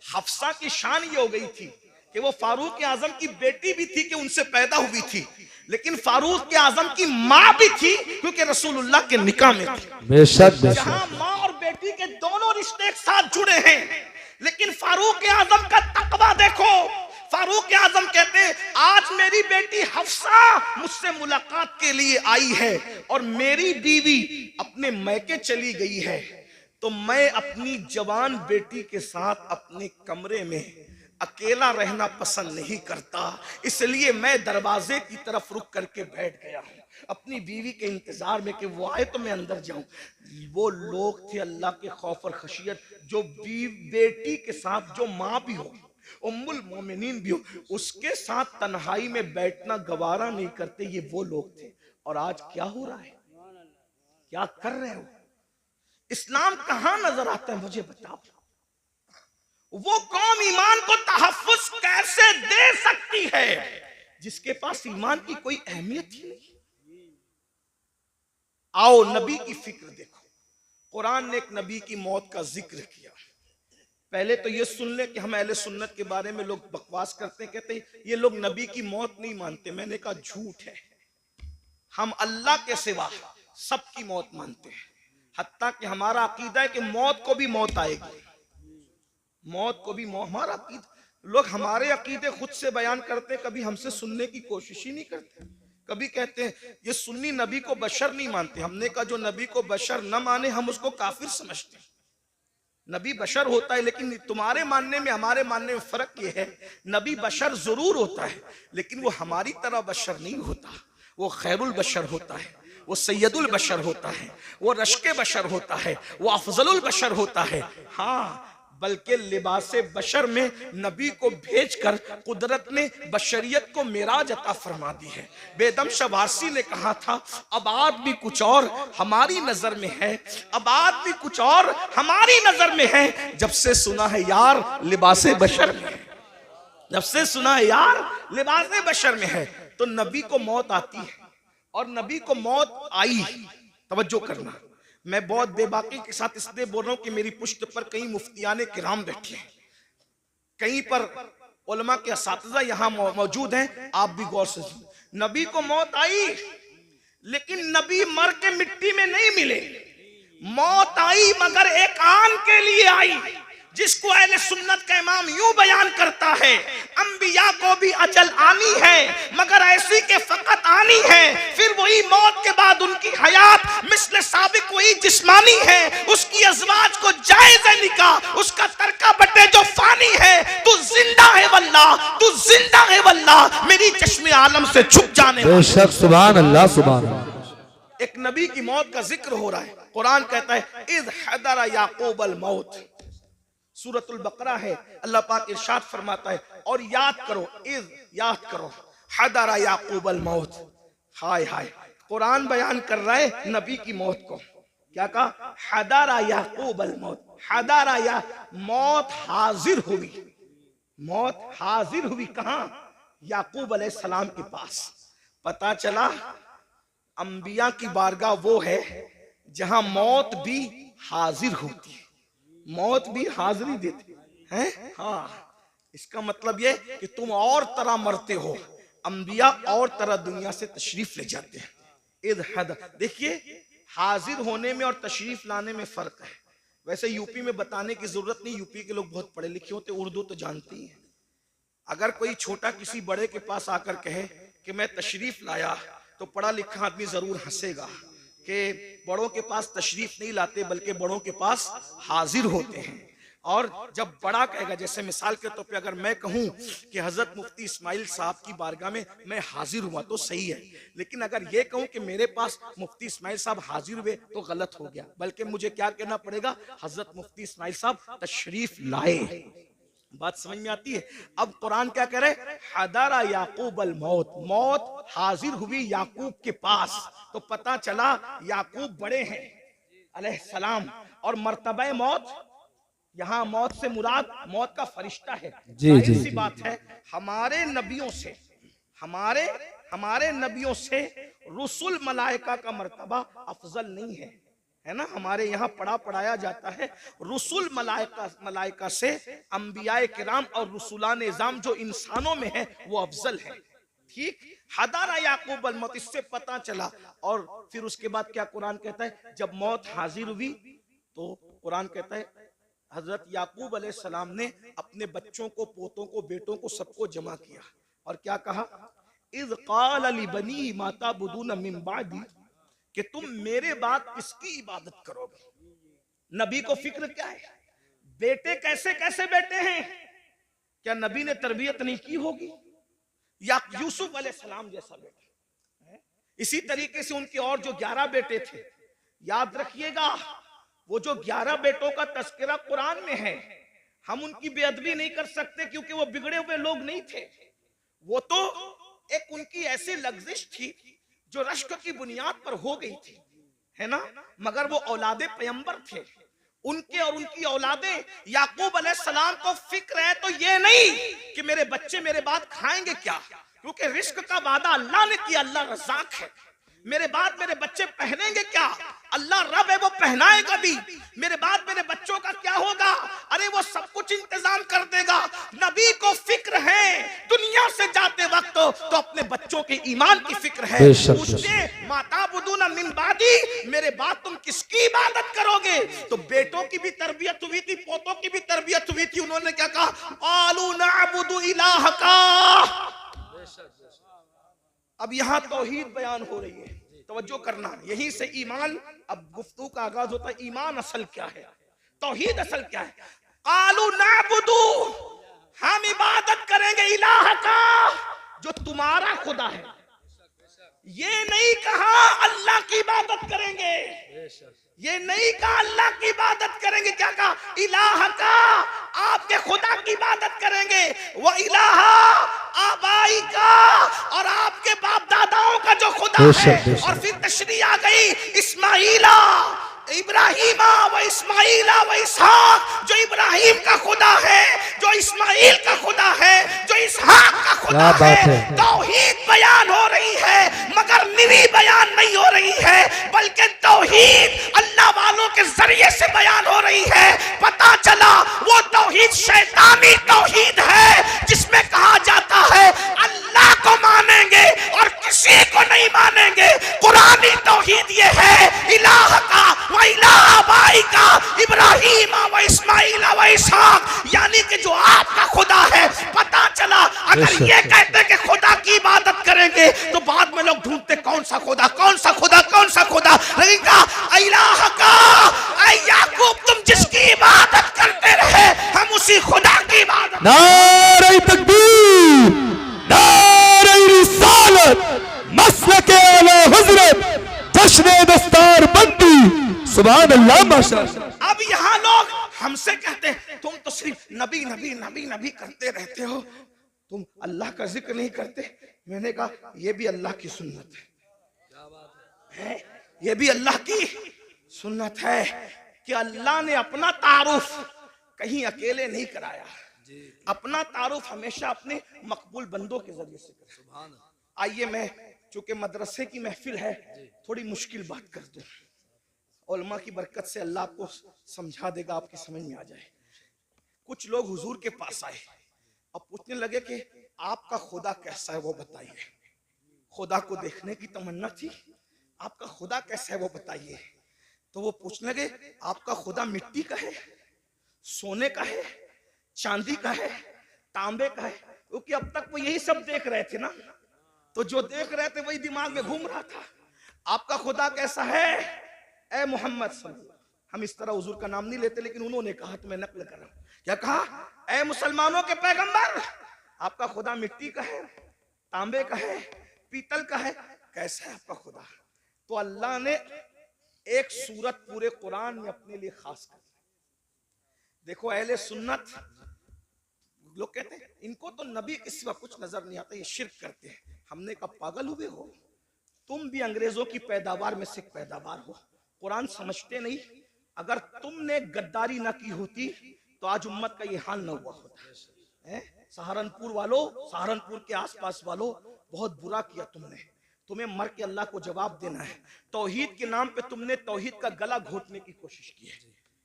हफ्सा की शान ये हो गई थी कि वो फारूक आजम की बेटी भी थी कि उनसे पैदा हुई थी, लेकिन फारूक आजम की मां भी थी क्योंकि रसूलुल्लाह के निकाह में थी। बेशक जहां मां और बेटी के दोनों रिश्ते एक साथ जुड़े हैं, लेकिन फारूक आजम का तकवा देखो। फारूक आजम कहते हैं आज मेरी बेटी हफ्सा मुझसे मुलाकात के लिए आई है और मेरी बीवी अपने मैके चली गई है, तो मैं अपनी जवान बेटी के साथ अपने कमरे में अकेला रहना पसंद नहीं करता, इसलिए मैं दरवाजे की तरफ रुक करके बैठ गया हूं अपनी बीवी के इंतजार में कि वो आए तो मैं अंदर जाऊं। वो लोग थे अल्लाह के खौफ और खशियत, जो बेटी के साथ जो माँ भी हो, उम्मुल मोमिनीन भी हो, उसके साथ तन्हाई में बैठना गवारा नहीं करते, ये वो लोग थे। और आज क्या हो रहा है, क्या कर रहे हो? इस्लाम कहां नजर आता है मुझे बताओ। वो कौम ईमान को तहफ्फुज कैसे दे सकती है जिसके पास ईमान की कोई अहमियत ही नहीं। आओ नबी की फिक्र देखो। कुरान ने एक नबी की मौत का जिक्र किया। पहले तो ये सुन ले कि हम अहले सुन्नत के बारे में लोग बकवास करते हैं, कहते हैं ये लोग नबी की मौत नहीं मानते। मैंने कहा झूठ है, हम अल्लाह के सिवा सबकी मौत मानते हैं। हत्ता कि हमारा अकीदा है कि मौत को भी मौत आएगी, मौत को भी मौत। हमारा अकीदा, लोग हमारे अकीदे खुद से बयान करते हैं, कभी हमसे सुनने की कोशिश ही नहीं करते। कभी कहते हैं ये सुन्नी नबी को बशर नहीं मानते। हमने कहा जो नबी को बशर न माने हम उसको काफिर समझते हैं। नबी बशर होता है, लेकिन तुम्हारे मानने में हमारे मानने में फर्क ये है, नबी बशर जरूर होता है लेकिन वो हमारी तरह बशर नहीं होता। वो खैरुल बशर होता है, वो सैयदुल बशर होता है, वो रश्के बशर होता है, वो अफजलुल बशर होता है। हाँ, बल्कि लिबासे बशर में नबी को भेजकर कुदरत ने बशरियत को मेराज अता फरमा दी है। बेदम शवासी ने कहा था अब आदमी कुछ और हमारी नजर में है, अब आदमी कुछ और हमारी नजर में है, जब से सुना है यार लिबासे बशर में है, जब से सुना है यार लिबासे बशर में है। तो नबी को मौत आती है, और नबी को मौत आई। तवज्जो करना, मैं बहुत बेबाकी के साथ इसलिए बोल रहा हूं कि मेरी पुश्त पर कई मुफ्तियाने किराम बैठे हैं, कहीं पर उलमा के असातिज़ा यहां मौजूद हैं, आप भी गौर से सुनिए। नबी को मौत आई, लेकिन नबी मर के मिट्टी में नहीं मिले। मौत आई मगर एक आन के लिए आई, जिसको अहले सुन्नत का इमाम यूं बयान करता है, अंबिया को भी अजल आनी है मगर ऐसी के फकत आनी है, फिर वही मौत के बाद उनकी हयात मिस्ल साबिक वही जिस्मानी है, उसकी अज़वाज को जायज़ निकाह उसका तरका बटे जो फानी है। तू जिंदा है वल्लाह, तू जिंदा है वल्लाह, मेरी चश्मे आलम से छुप जाने बेशक सुभान अल्लाह सुभान अल्लाह। एक नबी की मौत का जिक्र हो रहा है। कुरान कहता है इज़ हदरा याकूब अल मौत, सूरतुल बकरा है। अल्लाह पाक इरशाद फरमाता है और याद करो, इज़ याद करो, हदरा याकूब अल मौत। हाय हाय, कुरान बयान कर रहा है नबी की मौत को। क्या कहा? हदरा याकूब अल मौत। हदरा या मौत हाजिर हुई, मौत हाजिर हुई कहां? याकूब अलैहिस्सलाम के पास। पता चला अंबिया की बारगाह वो है जहां मौत भी हाजिर होती है, मौत भी हाजिरी देती है। हाँ, इसका मतलब ये कि तुम और तरह मरते हो, अंबिया और तरह दुनिया से तशरीफ ले जाते हैं। इद हद, देखिए हाजिर होने में और तशरीफ लाने में फर्क है। वैसे यूपी में बताने की जरूरत नहीं, यूपी के लोग बहुत पढ़े लिखे होते, उर्दू तो जानती हैं। अगर कोई छोटा किसी बड़े के पास आकर कहे कि मैं तशरीफ लाया, तो पढ़ा लिखा आदमी जरूर हंसेगा कि बड़ों के पास तशरीफ नहीं लाते बल्कि बड़ों के पास हाजिर होते हैं। और जब बड़ा कहेगा, जैसे मिसाल के तौर पे अगर मैं कहूं कि हजरत मुफ्ती इस्माइल साहब की बारगाह में मैं हाजिर हुआ तो सही है, लेकिन अगर ये कहूं कि मेरे पास मुफ्ती इस्माइल साहब हाजिर हुए तो गलत हो गया। बल्कि मुझे क्या कहना पड़ेगा? हजरत मुफ्ती इस्माइल साहब तशरीफ लाए। बात समझ में आती है? अब कुरान क्या कह रहे? हदरा याकूब अल मौत, मौत हाजिर हुई याकूब के पास। तो पता चला याकूब बड़े हैं अलैहिस्सलाम, और मर्तबा मौत यहाँ मौत से मुराद मौत का फरिश्ता है। जी, जाहिर जी, सी जी। बात है, हमारे नबियों से हमारे नबियों से रुसुल मलाइका का मर्तबा अफजल नहीं है, है ना। हमारे यहाँ पढ़ाया जाता है रुसुल मलाइका से अंबियाए किराम और रुसुलान निज़ाम जो इंसानों में है वो अफजल है। ठीक, हदारा याकूब अल मौत, इससे पता चला। और फिर उसके बाद क्या कुरान कहता है, जब मौत हाजिर हुई तो कुरान कहता है हजरत याकूब अलैहिस्सलाम ने अपने बच्चों को, पोतों को, बेटों को, सबको जमा किया और क्या कहा, इज़ क़ाल लिबनी मा ताबुदून मिन बादी, कि तुम मेरे बाद किसकी इबादत करोगे। नबी को फिक्र क्या है, बेटे कैसे कैसे बेटे हैं, क्या नबी ने तरबियत नहीं की होगी, या यूसुफ अलैहिस्सलाम जैसा बेटा। इसी तरीके से उनके और जो 11 बेटे थे, याद रखिएगा वो जो 11 बेटों का तस्करा कुरान में है, हम उनकी बेअदबी नहीं कर सकते क्योंकि वो बिगड़े हुए लोग नहीं थे। वो तो एक उनकी ऐसी लग्जिश थी जो रश्क की बुनियाद पर हो गई थी, है ना। मगर वो औलादे पैगंबर थे, उनके और उनकी औलादे याकूब अलैहिस्सलाम को फिक्र है तो ये नहीं कि मेरे बच्चे मेरे बाद खाएंगे क्या, क्योंकि रिस्क का वादा अल्लाह ने किया, अल्लाह रज़ाक है। मेरे बाद मेरे बच्चे पहनेंगे क्या, अल्लाह रब है, वो पहनाएगा भी। मेरे बाद मेरे बच्चों का क्या होगा, अरे वो सब कुछ इंतजाम कर देगा। नबी को फिक्र है दुनिया से जाते वक्त तो अपने बच्चों के ईमान की फिक्र है। उसने माता बुदूना मिन बादी, मेरे बाद तुम किसकी इबादत करोगे। तो बेटों की भी तरबियत हुई थी, पोतों की भी तरबियत हुई थी। उन्होंने क्या कहा, आलू नाबुदु इलाहका। अब यहाँ तौहीद बयान हो रही है, तवज्जो करना, यहीं से ईमान, अब गुफ्तगू का आगाज होता है। ईमान असल क्या है, तौहीद असल क्या है। कालू नाबुदू, हम इबादत करेंगे इलाह का, जो तुम्हारा खुदा है। ये नहीं कहा अल्लाह की इबादत करेंगे, ये नहीं कहा अल्लाह की इबादत करेंगे, क्या कहा, इलाह का, आपके खुदा की इबादत करेंगे। वो इलाह आबाई का, और आपके बाप दादाओं का जो खुदा है। और फिर तशरीह आ गई, इस्माइला इब्राहिमा व इस्माइला व इसहाक, जो इब्राहिम का खुदा है, जो इस्माइल का खुदा है, जो इसहाक का खुदा है। तौहीद बयान हो रही है, मगर निरी बयान नहीं हो रही है, बल्कि तौहीद अल्लाह वालों के जरिए से बयान हो रही है। पता चला वो तौहीद शैतानी तौहीद है, जिसमें कहा जाता है अल्लाह को मानेंगे और किसी को नहीं मानेंगे। कुरानी तौहीद ये है, इलाह का व इलाह बाई का, इब्राहिम व इस्माइल व इसहाक, यानी कि जो आपका खुदा है। पता चला अगर ये कहते कि खुदा की इबादत करेंगे तो बाद में लोग ढूंढते कौन सा खुदा, कौन सा खुदा, कौन सा खुदा। लेकिन कहा इलाह का, याकूब तुम जिसकी इबादत करते रहे, हम उसी खुदा की इबादत। नारे तकबीर, नारे रिसालत, मसलके आला हज़रत, जश्न दस्तार बंदी, सुभान अल्लाह माशाअल्लाह। अब यहाँ लोग हमसे कहते हैं तुम तो सिर्फ नबी नबी नबी नबी करते रहते हो, तुम अल्लाह का जिक्र नहीं करते। मैंने कहा ये भी अल्लाह की सुन्नत है, ये भी अल्लाह की सुन्नत है कि अल्लाह ने अपना तारुफ कहीं अकेले नहीं कराया, अपना तारुफ हमेशा अपने मकबूल बंदों के जरिए से कराया। आइए मैं, चूंकि मदरसे की महफिल है, थोड़ी मुश्किल बात कर दूं, उलमा की बरकत से अल्लाह आपको समझा देगा, आपकी समझ में आ जाए। कुछ लोग हुजूर के पास आए और पूछने लगे कि आपका खुदा कैसा है वो बताइए। खुदा को देखने की तमन्ना थी, आपका खुदा कैसा है वो बताइए। तो वो पूछने लगे आपका खुदा मिट्टी का है, सोने का है, चांदी का है, तांबे का है, क्योंकि अब तक वो यही सब देख रहे थे ना, तो जो देख रहे थे वही दिमाग में घूम रहा था। आपका खुदा कैसा है ए मोहम्मद सल्लल्लाहु, हम इस तरह हुजूर का नाम नहीं लेते, लेकिन उन्होंने कहा तो मैं नकल कर रहा हूं। क्या कहा, ए मुसलमानों के पैगंबर, आपका खुदा मिट्टी का है, तांबे का है, पीतल का है, कैसा है आपका खुदा। तो अल्लाह ने एक सूरत पूरे कुरान में अपने लिए खास कर, देखो अहले सुन्नत लोग कहते हैं इनको तो नबी के सिवा कुछ नजर नहीं आता, ये शिर्क करते हैं। हमने कहा पागल हुए हो, तुम भी अंग्रेजों की पैदावार में से पैदावार हो, कुरान समझते नहीं। अगर तुमने गद्दारी ना की होती तो आज उम्मत का ये हाल ना हुआ होता है। सहारनपुर वालों, सहारनपुर के आसपास वालों, बहुत बुरा किया तुमने। तुम्हें मर के अल्लाह को जवाब देना है। तौहीद के नाम पे तुमने तौहीद का गला घोटने की कोशिश की है,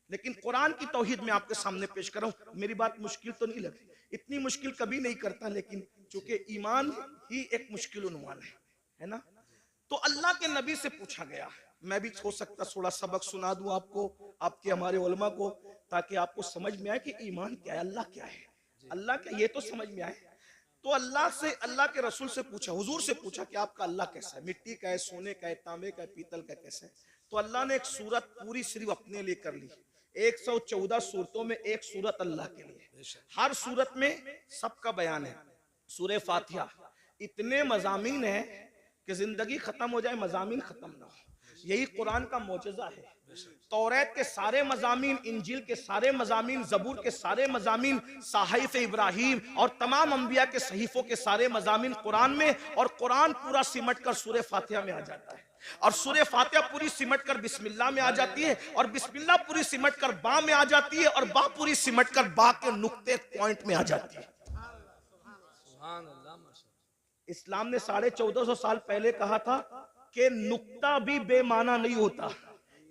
लेकिन कुरान की तौहीद में आपके सामने पेश कर रहा हूं। मेरी बात मुश्किल तो नहीं लगी, इतनी मुश्किल कभी नहीं करता, लेकिन चूंकि ईमान ही एक मुश्किल उन्वान है ना। तो अल्लाह के नबी से पूछा गया, मैं भी हो सकता थोड़ा सबक सुना दूं आपको, आपके हमारे उलमा को, ताकि आपको समझ में आए कि ईमान क्या है, अल्लाह क्या है, अल्लाह क्या, ये तो समझ में आए। तो अल्लाह से, अल्लाह के रसूल से पूछा, हुजूर से पूछा कि आपका अल्लाह कैसा है, मिट्टी का है, सोने का है, तांबे का है, पीतल का कैसा है। तो अल्लाह ने एक सूरत पूरी सिर्फ अपने लिए कर ली। 114 सूरतों में एक सूरत अल्लाह के लिए, हर सूरत में सबका बयान है। सूरह फातिहा इतने मजामीन है कि जिंदगी खत्म हो जाए मजामीन खत्म ना हो, यही कुरान का मौजज़ा है। तौरात के सारे मजामीन, इंजील के सारे मजामीन, जबूर के सारे मजामीन, साहिफ इब्राहिम और तमाम अंबिया के सहीफों के सारे मजामीन कुरान में, और कुरान पूरा सिमट कर सूरह फातिहा में आ जाता है, और सूरह फातिहा पूरी सिमट कर बिस्मिल्लाह में आ जाती है, और बिस्मिल्लाह पूरी सिमट कर बा में आ जाती है, और बा पूरी सिमट कर बा के नुक्ते पॉइंट में आ जाती है। इस्लाम ने 1450 साल पहले कहा था कि नुक्ता भी बेमाना नहीं होता,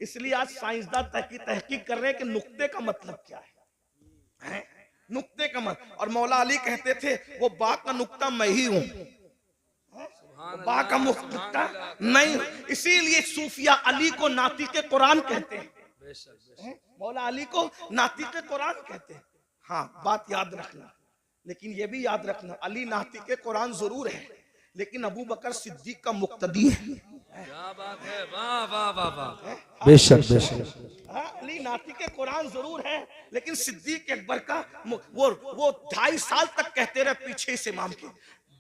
इसलिए आज साइंसदान तहकीक कर रहे हैं कि नुक्ते का मतलब क्या है? नुक्ते का मतलब, और मौला अली कहते थे वो बा का नुक्ता मैं ही हूं, बा का नुक्ता नहीं, इसीलिए सूफिया अली को नातिके कुरान कहते हैं, मौला अली को नातिके कुरान कहते हैं। हाँ, बात याद रखना, लेकिन ये भी याद रखना, अली नातिके कुरान जरूर है, लेकिन अबू बकर सिद्दीक का मुक्तदी है। क्या बात है, वाह वाह वाह वाह, बेशक बेशक। अली नातिके कुरान जरूर है, लेकिन सिद्दीक अकबर का वो 2.5 साल तक कहते रहे पीछे इस इमाम के,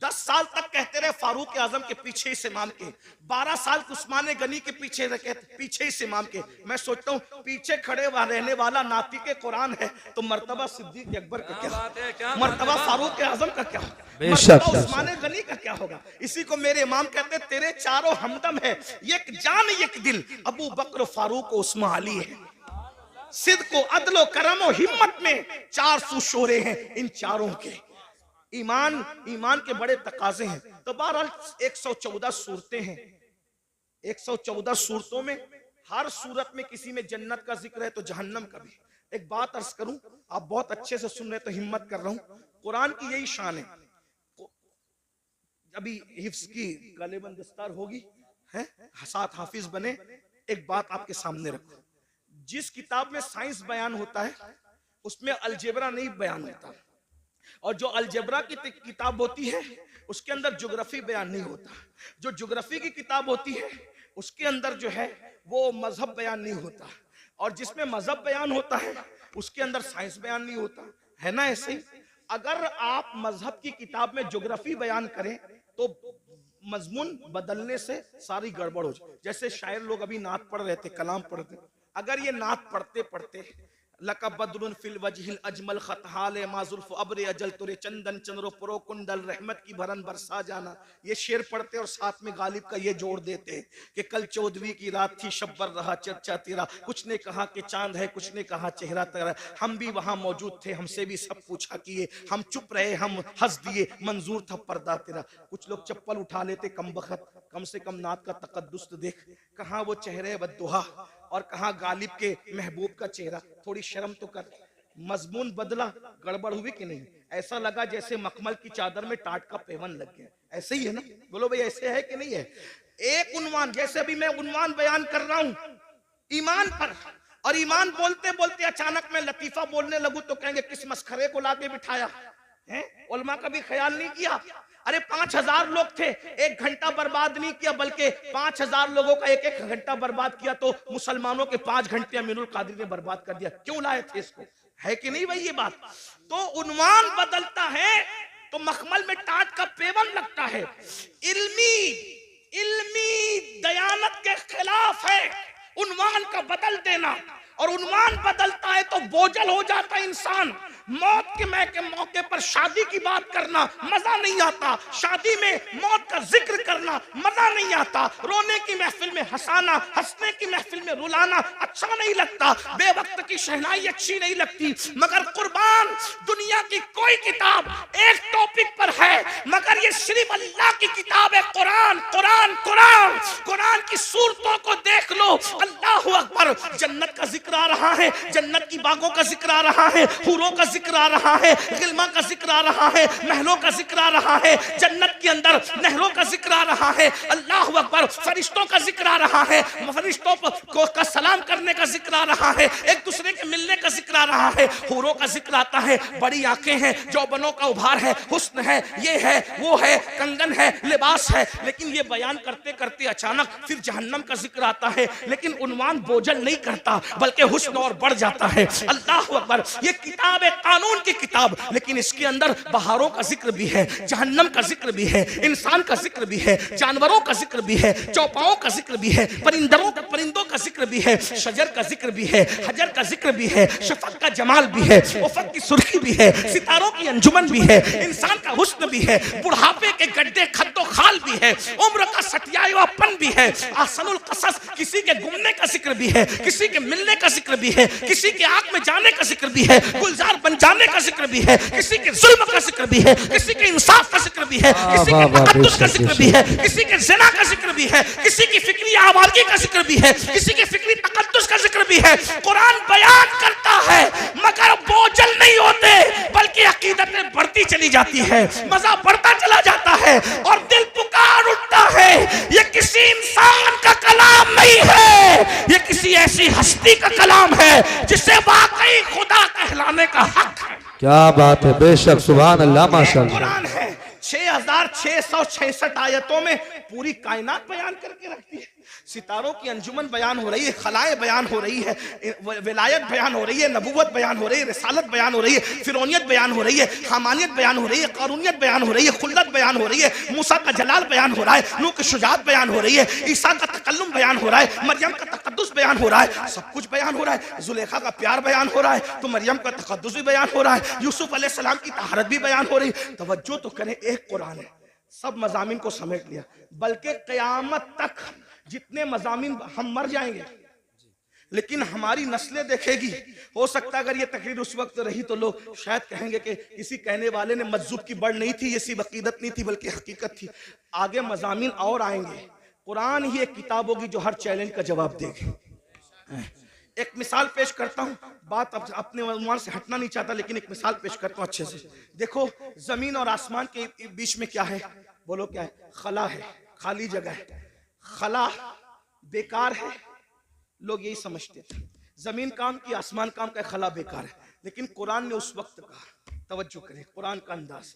10 साल तक कहते रहे फारूक आजम के पीछे इस इमाम के, 12 साल उस्मान गनी के पीछे इस इमाम के। मैं सोचता हूँ पीछे खड़े रहने वाला नातिके कुरान है, तो मर्तबा सिद्दीक अकबर का क्या, मर्तबा फारूक आजम का क्या, मर्तबा उस्मान गनी का क्या होगा। इसी को मेरे इमाम कहते तेरे चारों हमदम है, एक जान एक दिल, अबू बकर फारूक उस्मान अली है। सिद्क को अदलो करम हिम्मत में 4 सुशोरे हैं इन चारों के। ईमान के बड़े तकाजे हैं। तो बहरहाल 114 सूरतें हैं, 114 सूरतों में हर सूरत में किसी में जन्नत का जिक्र है तो जहन्नम का भी। एक बात अर्ज करूं, आप बहुत अच्छे से सुन रहे तो हिम्मत कर रहा हूं, कुरान की यही शान है। अभी हिफ्ज की गालिबन दस्तार होगी है, साथ हाफिज बने। एक बात आपके सामने रखो, जिस किताब में साइंस बयान होता है उसमें अलजेब्रा नहीं बयान होता, और जो अलजेब्रा की किताब होती है उसके अंदर ज्योग्राफी बयान नहीं होता। जो ज्योग्राफी की किताब होती है उसके अंदर जो है वो मजहब बयान नहीं होता, और जिसमें मजहब बयान होता है उसके अंदर साइंस बयान नहीं होता, है ना। ऐसे ही अगर आप मजहब की किताब में ज्योग्राफी बयान करें तो मजमून बदलने से सारी गड़बड़ हो जाए। जैसे शायर लोग अभी नात पढ़ रहे थे, कलाम पढ़ते, अगर ये नात पढ़ते पढ़ते लका बद्रुन फिल वजहिल अजमल खतहाले माजुल्फ अब्रे अजल तुरे चंदन चंद्रो पुरो कुंडल रहमत की भरन बरसा जाना, ये शेर पढ़ते और साथ में गालिब का ये जोड़ देते कि कल 14वीं की रात थी शब्बर रहा चर्चा तेरा, कुछ ने कहा कि चांद है, कुछ ने कहा चेहरा तेरा, हम भी वहां मौजूद थे, हमसे भी सब पूछा किए, हम चुप रहे, हम हंस दिए, मंजूर था पर्दा तेरा। कुछ लोग चप्पल उठा लेते कम बखत, कम से कम नात का तकद्दुस तो देख, कहाँ वो चेहरे बद्दुहा और कहाँ गालिब के महबूब का चेहरा, थोड़ी शर्म तो कर। मजमून बदला, गड़बड़ हुई कि नहीं? ऐसा लगा जैसे मखमल की चादर में टाट का पेवन लग गया। ऐसे ही है ना, बोलो भाई ऐसे है कि नहीं है? एक उन्वान, जैसे अभी मैं उन्वान बयान कर रहा हूं ईमान पर, और ईमान बोलते बोलते अचानक मैं लतीफा बोलने लगूं तो कहेंगे किस मस्खरे को लाके बिठाया है, उलमा का भी ख्याल नहीं किया। अरे 5000 लोग थे, 1 घंटा बर्बाद नहीं किया, बल्कि 5000 लोगों का 1-1 घंटा बर्बाद किया, तो मुसलमानों के 5 घंटे अमीरुल कादिर ने बर्बाद कर दिया। क्यों लाए थे इसको? है कि नहीं भाई ये बात? तो उन्वान बदलता है तो मखमल में टाट का पेवन लगता है। इल्मी दयानत के खिलाफ है उन्वान का बदल देना, और उन्वान बदलता आए तो बोझल हो जाता इंसान। मौत के मौके पर शादी की बात करना मजा नहीं आता, शादी में मौत का जिक्र करना मजा नहीं आता, रोने की महफिल में हंसाना, हंसने की महफिल में रुलाना अच्छा नहीं लगता, बेवक्त की शहनाई अच्छी नहीं लगती। मगर कुर्बान, दुनिया की कोई किताब एक टॉपिक पर है, मगर ये सिर्फ अल्लाह की किताब है, कुरान। कुरान कुरान कुरान की सूरतों को देख लो, अल्लाह अकबर। जन्नत का जिक्र आ रहा है, जन्नत की बागों का जिक्र आ रहा है, हूरों का जिक्र आ रहा है, गिलमा का जिक्र आ रहा है, महलों का जिक्र आ रहा है, जन्नत के अंदर नहरों का जिक्र आ रहा है, अल्लाह अकबर। फरिश्तों का जिक्र आ रहा है, फरिश्तों को का सलाम करने का जिक्र आ रहा है, एक दूसरे के मिलने का जिक्र आ रहा है, हूरों का जिक्र आता है, बड़ी आंखें हैं, जौबनों का उभार है, हुस्न है, ये है, वो है, कंगन है, लिबास है। लेकिन ये बयान करते करते अचानक फिर जहन्नम का जिक्र आता है, लेकिन उन्वान बोझल नहीं करता, बल्कि हुस्न और बढ़ जाता है। अल्लाह अकबर। ये किताब है कानून की किताब, लेकिन इसके अंदर बहारों का जिक्र भी है, जहन्नम का जिक्र भी है, इंसान का जिक्र भी है, जानवरों का जिक्र भी है, चौपाओं का जिक्र भी है, परिंदों का जिक्र भी है, शजर का जिक्र भी है, हजर का जिक्र भी है, शफक का जमाल भी है, उफक की सुर्खी भी है, सितारों की अंजुमन भी है, इंसान का हुस्न भी है, बुढ़ापे के गड्ढे खद्दो खाल भी है, उम्र का सटियापन भी है, आसनुल कसस, किसी के गुमने का जिक्र भी है, किसी के मिलने का जिक्र भी है, किसी के आंख में जाने का जिक्र भी है, गुलजार बन जाने का जिक्र भी है, किसी के जुल्म का जिक्र भी है, किसी के इंसाफ का जिक्र भी है, किसी के तकद्दुस का जिक्र भी है, किसी के ज़िना का जिक्र भी है, किसी की फिक्री आवाज़गी का जिक्र भी है, किसी के फिक्री तकद्दुस का जिक्र भी है। कुरान बयान करता है, मगर बोझल नहीं होते, बल्कि अकीदतें बढ़ती चली जाती है, मजा बढ़ता चला जाता है, और दिल पुकार उठता है। ये किसी इंसान का कलाम नहीं है, ये किसी ऐसी हस्ती का कलाम है जिसे वाकई खुदा कहलाने का हक है। क्या बात है, बेशक, सुभान अल्लाह, माशाअल्लाह। कुरान है 6666 आयतों में पूरी कायनात बयान करके रखती है। सितारों की अंजुमन बयान हो रही है, खलाएं बयान हो रही है, विलायत बयान हो रही है, नबूवत बयान हो रही है, रिसालत बयान हो रही है, फिरौनियत बयान हो रही है, हामानियत बयान हो रही है, कारूनियत बयान हो रही है, खुल्लत बयान हो रही है, मूसा का जलाल बयान हो रहा है, नूह की शुजाअत बयान हो रही है, ईसा का तकल्लुम बयान हो रहा है, मरियम का तकद्दुस बयान हो रहा है, सब कुछ बयान हो रहा है। जुलेखा का प्यार बयान हो रहा है, तो मरियम का तकद्दुस भी बयान हो रहा है, यूसुफ अलैहिस्सलाम की तहारत भी बयान हो रही है। तवज्जो तो करें, एक कुरान है, सब मज़ामीन को समेट लिया, बल्कि क़यामत तक जितने मज़ामीन, हम मर जाएंगे लेकिन हमारी नस्लें देखेगी। हो सकता है अगर ये तकरीर उस वक्त रही तो लोग शायद कहेंगे कि किसी कहने वाले ने मज्जूब की बढ़ नहीं थी, ये सिर्फ अकीदत नहीं थी बल्कि हकीकत थी। आगे मज़ामीन और आएंगे, कुरान ही एक किताब होगी जो हर चैलेंज का जवाब देगी। एक मिसाल पेश करता हूँ, बात अब अपने उन्वान से हटना नहीं चाहता, लेकिन एक मिसाल पेश करता हूँ अच्छे से। देखो, जमीन और आसमान के बीच में क्या है, बोलो क्या है? खला है, खाली जगह है। खला बेकार है, लोग यही समझते थे, जमीन काम की, आसमान काम का, खला बेकार है। लेकिन कुरान ने उस वक्त कहा, तवज्जो करें कुरान का अंदाज,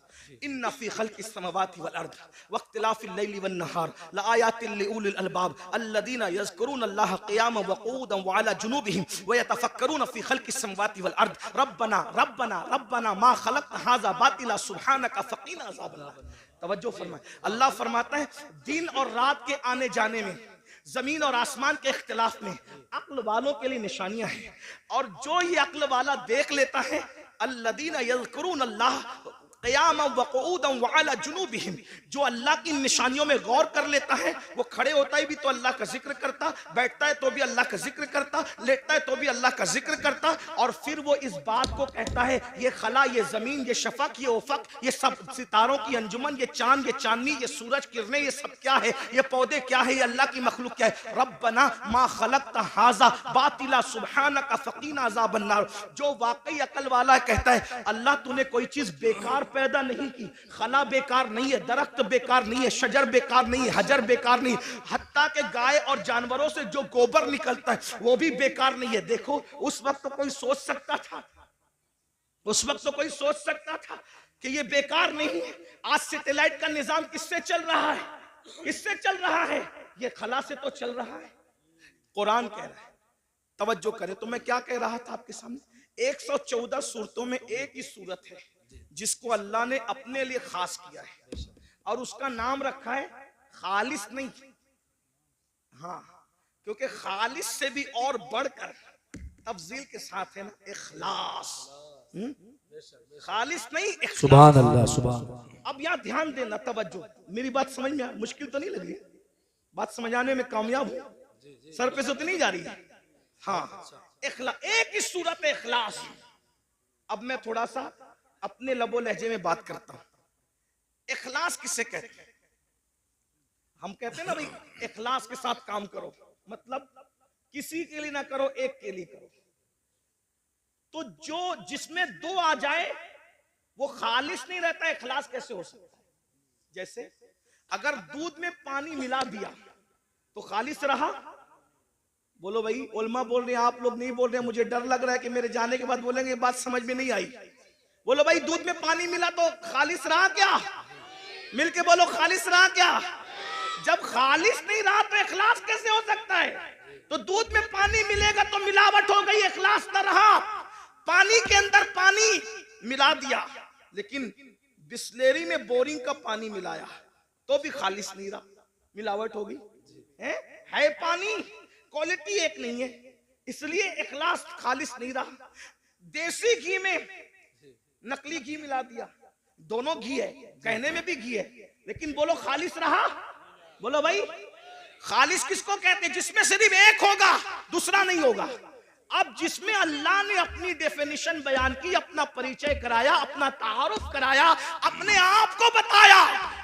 इन्ना फी खल्क़िस समावाति वल अर्द वख्तिलाफ़िल लैली वन नहार लआयातिल लिउलिल अलबाब अल्लज़ीना यज़कुरूनल्लाह क़ियामन व क़ुऊदन व अला जुनूबिहिम व यतफ़क्करून फी खल्क़िस समावाति वल अर्द रब्बना रब्बना रब्बना मा खलक़्त हाज़ा बातिला सुब्हानका फ़क़ीना अज़ाबन्नार। तवज्जो फरमाएं, अल्लाह फरमाता है, दिन और रात के आने जाने में, जमीन और आसमान के इख्तिलाफ में अक्ल वालों के लिए निशानियां हैं, और जो ये अक्ल वाला देख लेता है, अल्लज़ीना यज़कुरूनल्लाह क़ियामन व क़ुऊदन व अला जुनूबिहिम, जो अल्लाह की निशानियों में गौर कर लेता है, वो खड़े होता है भी तो अल्लाह का जिक्र करता, बैठता है तो भी अल्लाह का जिक्र करता, लेटता है तो भी अल्लाह का जिक्र करता, और फिर वो इस बात को कहता है, ये खला, ये जमीन, ये शफक, ये उफक, ये सब सितारों की अंजुमन, ये चांद, ये चांदनी, ये सूरज किरणें, ये सब क्या है, ये पौधे क्या है, ये अल्लाह की मखलूक क्या है। रब्बना मा खलक़्त हाज़ा बातिला सुब्हानका फ़क़ीना अज़ाबन्नार। जो वाकई अकल वाला कहता है, अल्लाह तूने कोई चीज बेकार पैदा नहीं की, खला बेकार नहीं है, दरख्त बेकार नहीं है, शजर बेकार नहीं है, हजर बेकार नहीं, हत्ता के गाय और जानवरों से जो गोबर निकलता है वो भी बेकार नहीं है। देखो, उस वक्त तो कोई सोच सकता था, उस वक्त तो कोई सोच सकता था कि ये बेकार नहीं है। आज सैटेलाइट का निजाम किससे चल रहा है, किससे चल रहा है? ये खला से तो चल रहा है। कुरान कह रहा है, तवज्जो करें, तो मैं क्या कह रहा था आपके सामने, 114 सूरतों में एक ही सूरत है जिसको अल्लाह ने अपने लिए खास किया है, और उसका नाम रखा है खालिस नहीं, हाँ, क्योंकि खालिस से भी और बढ़कर तफजील के साथ है ना, इखलास। खालिस नहीं, इखलास। सुभान अल्लाह, सुभान। अब यहाँ ध्यान देना, तवज्जो, मेरी बात समझ में मुश्किल तो नहीं लग रही है? बात समझाने में कामयाब हूँ? सर पे से तो नहीं जा रही है? हाँ, इखलास, एक ही सूरत है इखलास। अब मैं थोड़ा सा अपने लबो लहजे में बात करता हूँ। इखलास किसे कहते हैं? हम कहते हैं ना भाई, इखलास के साथ काम करो, मतलब किसी के लिए ना करो, एक के लिए करो। तो जो जिसमें दो आ जाए वो खालिस नहीं रहता, इखलास कैसे हो सकता है? जैसे अगर दूध में पानी मिला दिया तो खालिस रहा? बोलो भाई, उलमा बोल रहे हैं, आप लोग नहीं बोल रहे हैं, मुझे डर लग रहा है कि मेरे जाने के बाद बोलेंगे बात समझ में नहीं आई। बोलो भाई, दूध में पानी मिला तो खालिस रहा क्या? मिलके बोलो, खालिस रहा क्या? जब खालिस नहीं रहा तो इखलास कैसे हो सकता है? तो दूध में पानी मिलेगा तो मिलावट हो गई, इखलास न रहा। पानी के अंदर पानी मिला दिया, लेकिन बिस्लेरी में बोरिंग का पानी मिलाया तो भी खालिस नहीं रहा, मिलावट हो गई। है पानी, क्वालिटी एक नहीं है, इसलिए इखलास खालिस नहीं रहा। देसी घी में नकली घी मिला दिया, दोनों घी है, कहने में भी घी है, लेकिन बोलो खालिस रहा? बोलो भाई, खालिस किसको कहते हैं? जिसमें सिर्फ एक होगा, दूसरा नहीं होगा। अब जिसमें अल्लाह ने अपनी डेफिनेशन बयान की, अपना परिचय कराया, अपना तारुफ कराया, अपने आप को बताया,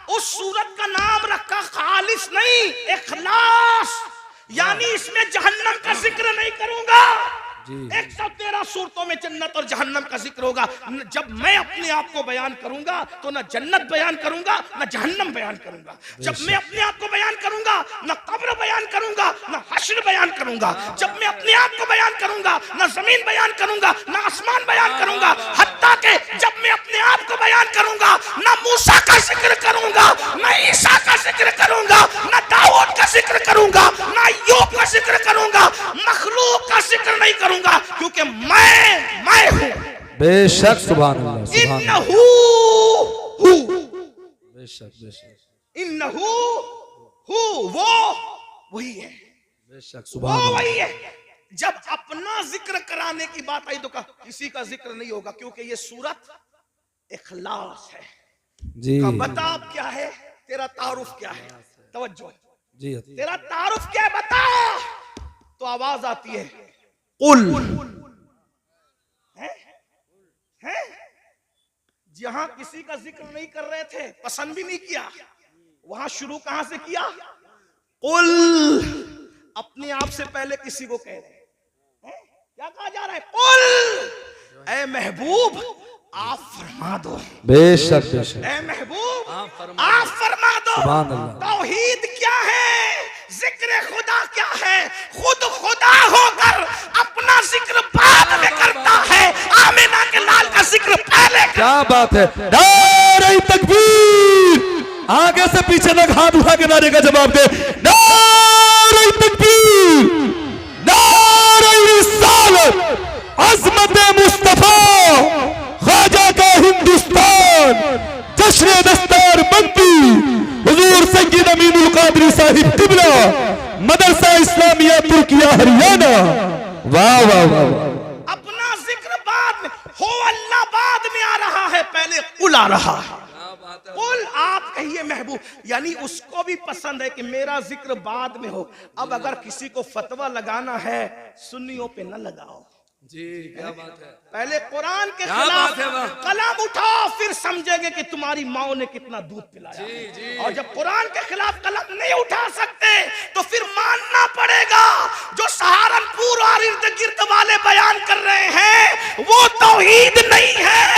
उस सूरत का नाम रखा खालिस नहीं, इखलास। यानी इसमें जहन्नम का जिक्र नहीं करूंगा। 113 सूरतों में जन्नत और जहन्नम का जिक्र होगा। जब मैं अपने आप को बयान करूंगा तो ना जन्नत बयान करूंगा, ना जहन्नम बयान करूंगा। जब मैं अपने आप को बयान करूंगा, ना कब्र बयान करूंगा, ना हश्र बयान करूंगा। जब मैं अपने आप को बयान करूंगा, ना जमीन बयान करूंगा, ना आसमान बयान करूंगा। हत्ता के जब मैं अपने आप को बयान करूंगा, ना मूसा का जिक्र करूंगा, ना ईसा का जिक्र करूंगा, ना दाऊद का जिक्र करूंगा, ना अय्यूब का जिक्र करूंगा, मखलूक का जिक्र नहीं करूंगा, क्योंकि मैं हूं। बेशक, सुभान अल्लाह, सुभान इन्नहू हू, बेशक, बेशक, इन्नहू हू, वो वही है, बेशक, वो सुभान अल्लाह। वही है। जब अपना जिक्र कराने की बात आई तो कहा किसी का जिक्र नहीं होगा, क्योंकि ये सूरत इखलास है। जी बता अब क्या है, तेरा तारुफ क्या है? तवज्जो जी, तेरा तारुफ क्या है बता। तो आवाज आती है उल, है? जहां किसी का जिक्र नहीं कर रहे थे, पसंद भी नहीं किया, वहां शुरू कहां से किया? उल। अपने आप से पहले किसी को कह रहे हैं, क्या कहा जा रहा है? उल, ऐ महबूब आप फरमा दो। बेशक, बेशक, ऐ महबूब आप फरमा दो। सुभान अल्लाह। तौहीद क्या है? जिक्र खुदा क्या है? खुद खुदा होकर अपना जिक्र बाद में करता है, आमिना के लाल का जिक्र पहले। क्या बात है! नारे तकबीर! आगे से पीछे तक हाथ उठा के नारे का जवाब दे। नारे तकबीर! नारे रिसालत! अज़मत मुस्तफा ख्वाजा का हिंदुस्तान, जश्न दस्तार बंदी हुजूर सैयद अमीनुल कादरी साहिब क़िबला, मदरसा इस्लामिया तुर्किया हरियाणा। वाह वाह वाह! अपना जिक्र बाद में हो, अल्लाह बाद में आ रहा है, पहले कुल आ रहा है। कुल आप कहिए महबूब, यानी उसको भी पसंद है कि मेरा जिक्र बाद में हो। अब अगर किसी को फतवा लगाना है, सुन्नियों पे न लगाओ जी, क्या बात है! पहले कुरान के खिलाफ कलम उठाओ, फिर समझेंगे कि तुम्हारी माओ ने कितना दूध पिलाया। जी। और जब कुरान के खिलाफ कलम नहीं उठा सकते तो फिर मानना पड़ेगा जो सहारनपुर और इर्द गिर्द वाले बयान कर रहे हैं वो तौहीद नहीं है,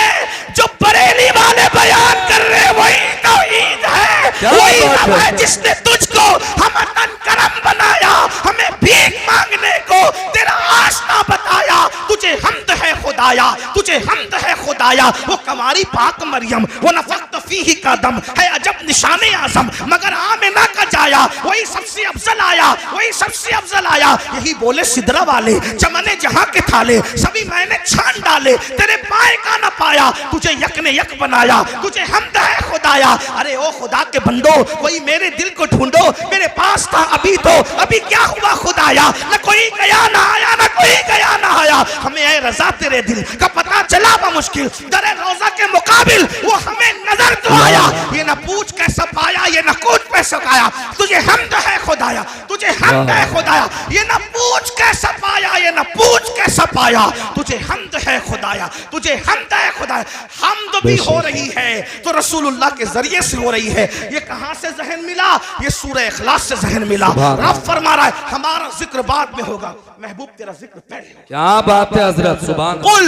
जो बरेली वाले बयान कर रहे हैं वही तौहीद है। वही रब है जिसने तुझको हमतन करम बनाया, हमें भीख मांगने को तेरा आसना बताया, तुझे हमद है खुदा खुदाया तुझे हमद है खुदाया। वो कवारी पाक मरियम वो नफख्त फीही का दम है अजब निशाने आजम, मगर आमिना का जाया वही सबसे अफजल आया, वही सबसे अफजल आया। यही बोले सिदरा वाले चमने जहां के थाले सभी मैंने छान डाले, तेरे पाए का न पाया तुझे यक ने यक बनाया, तुझे हमद है खुदाया। अरे ओ खुदा के बंदो कोई मेरे दिल को ढूंढो, मेरे पास था अभी तो अभी क्या हुआ खुदाया। न कोई गया ना आया, न कोई गया ना आया, हमें ऐ रजा तेरे दिल का पता चला मुश्किल दरे रोजा के मुकाबिल वो हमें नजर तो आया। ये न पूछ कैसा पाया, ये न कूद पैसा पाया, तुझे हमद है खुदाया, तुझे हमद है खुदाया। ये न पूछ कैसा पाया, ये न पूछ कैसा पाया, तुझे हमद है खुदाया, तुझे हमद है खुदाया। हमद भी हो रही है तो रसूलुल्लाह के जरिए से हो रही है। ये कहां से जहन मिला, ये सूरह इखलास से जहन मिला। रब फरमा रहा है हमारा जिक्र बाद में होगा, महबूब तेरा जिक्र पहले। क्या बात है हजरत, सुभान अल्लाह। कुल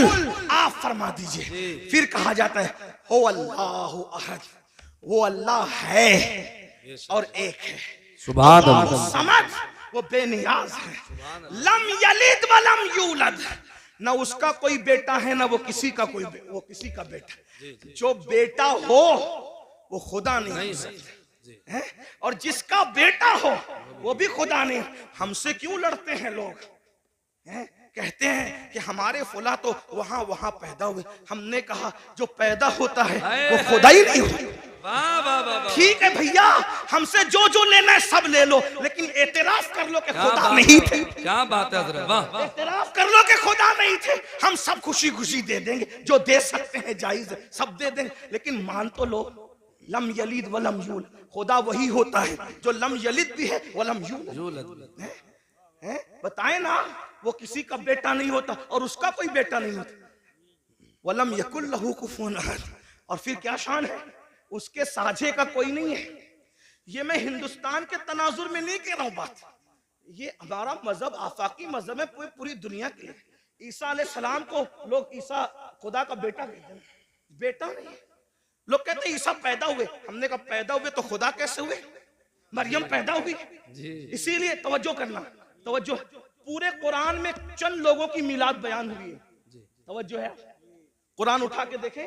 आप फरमा दीजिए। फिर कहा जाता है हो अल्लाहु अहद, वो अल्लाह है और एक है। सुभान अल्लाह। समझ वो बेनियाज है। लम यलिद व लम यूलद, ना उसका कोई बेटा है ना वो किसी का कोई वो किसी का बेटा। जो बेटा हो वो खुदा नहीं है, और जिसका बेटा हो वो भी खुदा नहीं। हमसे क्यों लड़ते हैं लोग, कहते हैं कि हमारे फुला तो वहां वहां पैदा हुए। हमने कहा जो पैदा होता है वो खुदा ही नहीं होता। ठीक है भैया, हमसे जो जो लेना है सब ले लो, लेकिन एतराफ कर लो कि खुदा नहीं थे। क्या बात है हजरत, वाह। एतराफ कर लो कि खुदा नहीं थे। हम सब खुशी खुशी दे देंगे, जो दे सकते हैं जायज है सब दे देंगे, लेकिन मान तो लो लम यलिद व लम यूलद, खुदा वही होता है जो लम यलिद भी है व लम यूलद है। बताए ना, वो किसी का बेटा नहीं होता और उसका कोई बेटा नहीं होता। वलम यकुल लहू कुफुवन अहद, और फिर क्या शान है, उसके साझे का कोई नहीं है। ये मैं हिंदुस्तान के तनाजुर में नहीं कह रहा हूं बात, ये हमारा मजहब आफाकी मजहब है पूरी दुनिया के लिए। ईसा अलैहिस्सलाम को लोग ईसा खुदा का बेटा कहते हैं, बेटा नहीं। लोग कहते हैं ईसा पैदा हुए, हमने कहा पैदा हुए तो खुदा कैसे हुए, मरियम पैदा हुई। इसीलिए तवज्जो करना, तवज्जो। पूरे कुरान में चंद लोगों की मिलाद बयान हुई है, तवज्जो है। कुरान उठा के देखें,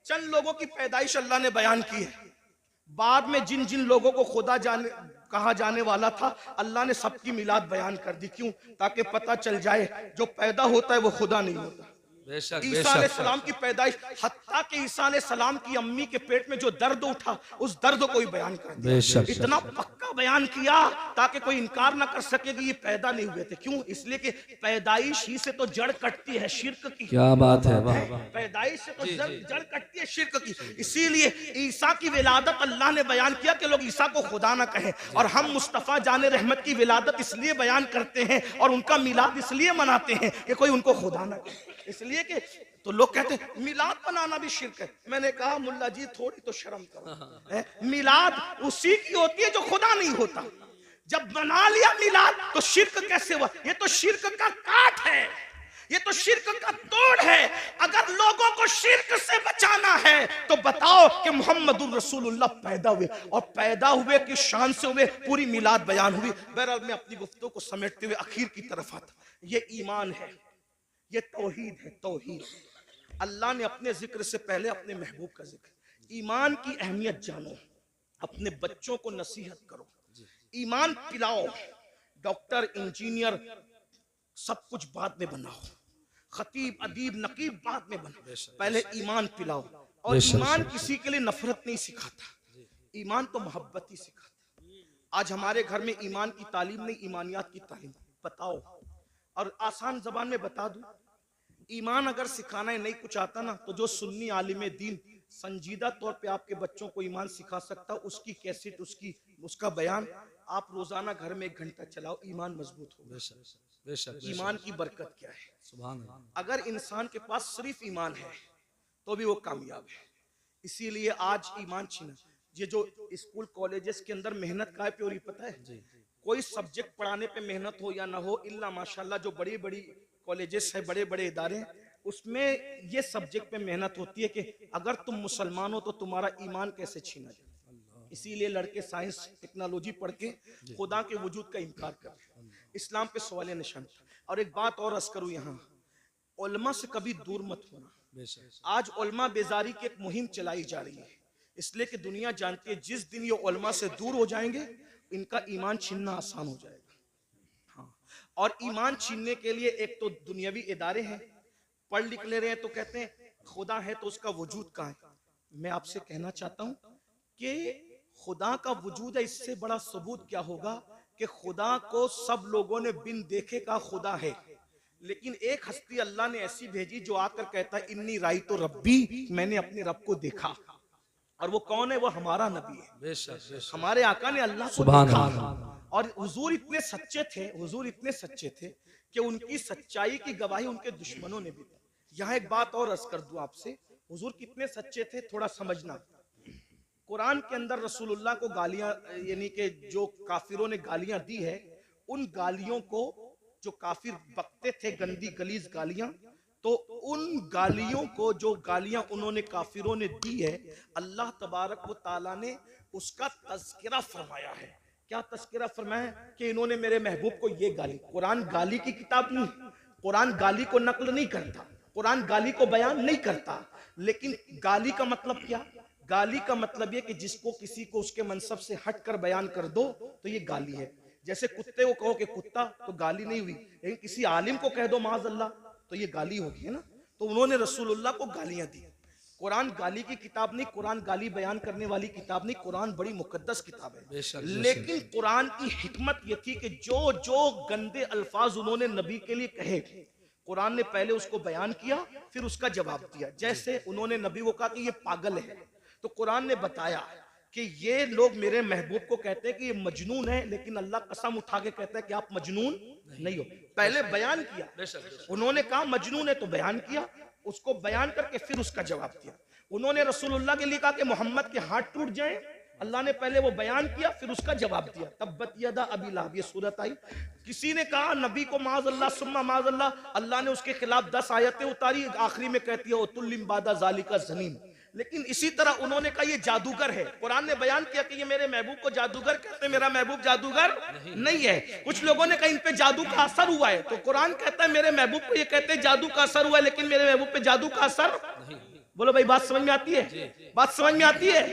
चंद लोगों की पैदाइश अल्लाह ने बयान की है। बाद में जिन जिन लोगों को खुदा कहा जाने वाला था, अल्लाह ने सबकी मिलाद बयान कर दी। क्यों? ताकि पता चल जाए जो पैदा होता है वो खुदा नहीं होता। ईसा अलैहिस्सलाम की पैदाइश, हत्ता कि ईसा अलैहिस्सलाम की अम्मी के पेट में जो दर्द उठा उस दर्द को भी बयान कर दिया। इतना पक्का बयान किया ताकि कोई इनकार ना कर सके कि ये पैदा नहीं हुए थे। क्यों? इसलिए कि पैदाइश ही से तो जड़ कटती है शिर्क की। क्या बात है, पैदाइश से तो जड़ कटती है शिर्क की। इसीलिए ईसा की विलादत अल्लाह ने बयान किया कि लोग ईसा को खुदा ना कहें, और हम मुस्तफा जाने रहमत की विलादत इसलिए बयान करते हैं और उनका मिलाद इसलिए मनाते हैं कि कोई उनको खुदा ना कहे। इसलिए कि तो लोग कहते हैं मिलाद बनाना भी शिर्क है। मैंने कहा मुल्ला जी थोड़ी तो शर्म करो, मिलाद उसी की होती है जो खुदा नहीं होता। जब बना लिया मिलाद तो शिर्क कैसे हुआ? ये तो शिर्क का काट है, ये तो शिर्क का तोड़ है। अगर लोगों को शिर्क से बचाना है तो बताओ कि मोहम्मदुर रसूलुल्लाह पैदा हुए, और पैदा हुए की शान से हुए, पूरी मिलाद बयान हुई। बहरहाल मैं अपनी गुफ्तगू को समेटते हुए आखिर की तरफ आता। ये ईमान है, ये तौहीद है, तौहीद। अल्लाह ने अपने जिक्र से पहले अपने महबूब का जिक्र। ईमान की अहमियत जानो, अपने बच्चों को नसीहत करो, ईमान पिलाओ। डॉक्टर इंजीनियर सब कुछ बाद में बनाओ, खतीब अदीब नकीब बाद में बनाओ, पहले ईमान पिलाओ। और ईमान किसी के लिए नफरत नहीं सिखाता, ईमान तो मोहब्बत ही सिखाता। आज हमारे घर में ईमान की तालीम नहीं, ईमानियात की तालीम। बताओ, और आसान जबान में बता दूं, ईमान अगर सिखाना है नहीं कुछ आता ना, तो जो सुन्नी आलिम दीन संजीदा तौर पे आपके बच्चों को ईमान सिखा सकता, उसकी कैसेट, उसका बयान आप रोजाना घर में 1 घंटा चलाओ, ईमान मजबूत होगा। ईमान की बरकत क्या है? सुभान अल्लाह। अगर इंसान के पास सिर्फ ईमान है तो भी वो कामयाब है। इसीलिए आज ईमान छीना। ये जो स्कूल कॉलेजेस के अंदर मेहनत का है, पता है, कोई सब्जेक्ट पढ़ाने पे मेहनत हो या ना हो, इल्ला माशाल्लाह जो बड़ी बड़ी कॉलेजेस है, बड़े बड़े इदारे हैं, उसमें ये सब्जेक्ट पे मेहनत होती है कि अगर तुम मुसलमान हो तो तुम्हारा ईमान कैसे छीना जाए। इसीलिए लड़के साइंस टेक्नोलॉजी पढ़ के खुदा के वजूद का इनकार कर रहे हैं। इस्लाम पे सवाल निशान। और एक बात और अर्ज करूं, यहाँ उलमा से कभी दूर मत होना। आज उलमा बेजारी की एक मुहिम चलाई जा रही है, इसलिए कि दुनिया जानती है जिस दिन ये उलमा से दूर हो जाएंगे इनका ईमान छीनना आसान हो जाएगा। हाँ, और ईमान छीनने के लिए एक तो दुनियावी इदारे हैं, पढ़ लिख ले रहे हैं तो कहते हैं खुदा है तो उसका वजूद कहाँ है। मैं आपसे कहना चाहता हूं कि खुदा का वजूद है, इससे बड़ा सबूत क्या होगा कि खुदा को सब लोगों ने बिन देखे का खुदा है, लेकिन एक हस्ती अल्लाह ने ऐसी भेजी जो आकर कहता है इन्नी राई तो रब्बी, मैंने अपने रब को देखा। और वो कौन है? वो हमारा नबी है। बेशक हमारे आका ने अल्लाह को देखा। और हुजूर इतने सच्चे थे, हुजूर इतने सच्चे थे कि उनकी सच्चाई की गवाही उनके दुश्मनों ने भी दी। यहाँ एक बात और अर्ज कर दूं आपसे, हुजूर कितने सच्चे थे थोड़ा समझना। कुरान के अंदर रसूलुल्लाह को गालियां, यानी कि जो काफिरों ने गालियां दी है, उन गालियों को जो काफिर बकते थे, गंदी गलीज गालियां, तो उन गालियों को जो गालियां उन्होंने काफिरों ने दी है, अल्लाह तबारक व ताला ने उसका तज़किरा फरमाया है। क्या तज़किरा फरमाया? कि इन्होंने मेरे महबूब को ये गाली। कुरान गाली की किताब नहीं, कुरान गाली को नकल नहीं करता, कुरान गाली को बयान नहीं करता, लेकिन गाली का मतलब क्या? गाली का मतलब ये कि जिसको किसी को उसके मनसब से हटकर बयान कर दो तो ये गाली है। जैसे कुत्ते को कहो कि कुत्ता तो गाली नहीं हुई, लेकिन किसी आलिम को कह दो माज़अल्लाह तो ये गाली होगी, है ना। तो उन्होंने रसूलुल्लाह को गालियां दी। कुरान गाली की किताब नहीं, कुरान गाली बयान करने वाली किताब नहीं, कुरान बड़ी मुकद्दस किताब है। लेकिन कुरान की हिकमत ये थी कि जो जो गंदे अल्फाज उन्होंने नबी के लिए कहे, कुरान ने पहले उसको बयान किया फिर उसका जवाब दिया। जैसे उन्होंने नबी को कहा कि ये पागल है, तो कुरान ने बताया कि ये लोग मेरे महबूब को कहते हैं कि ये मजनून है, लेकिन अल्लाह कसम उठा के कहता है कि आप मजनून नहीं हो। पहले बयान किया, उन्होंने कहा मजनून है तो बयान किया, उसको बयान करके फिर उसका जवाब दिया। उन्होंने रसूलुल्लाह के लिए कहा कि मोहम्मद के हाथ टूट जाएं, अल्लाह ने पहले वो बयान किया फिर उसका जवाब दिया। तब्बत यदा अबी लहब, ये सूरत आई। किसी ने कहा नबी को माज़अल्लाह सुम्मा माज़अल्लाह, अल्लाह ने उसके खिलाफ 10 आयतें उतारी, आखिरी में कहती है उतुल्लिम बादा ज़ालिका ज़नीम। लेकिन इसी तरह उन्होंने कहा ये जादूगर है, कुरान ने बयान किया कि ये मेरे महबूब को जादूगर कहते हैं, मेरा महबूब जादूगर नहीं है। कुछ लोगों ने कहा इन पे जादू का असर हुआ है, तो कुरान कहता है मेरे महबूब को ये कहते हैं जादू का असर हुआ है, लेकिन मेरे महबूब पे जादू का असर नहीं। बोलो भाई, बात समझ में आती है? बात समझ में आती है?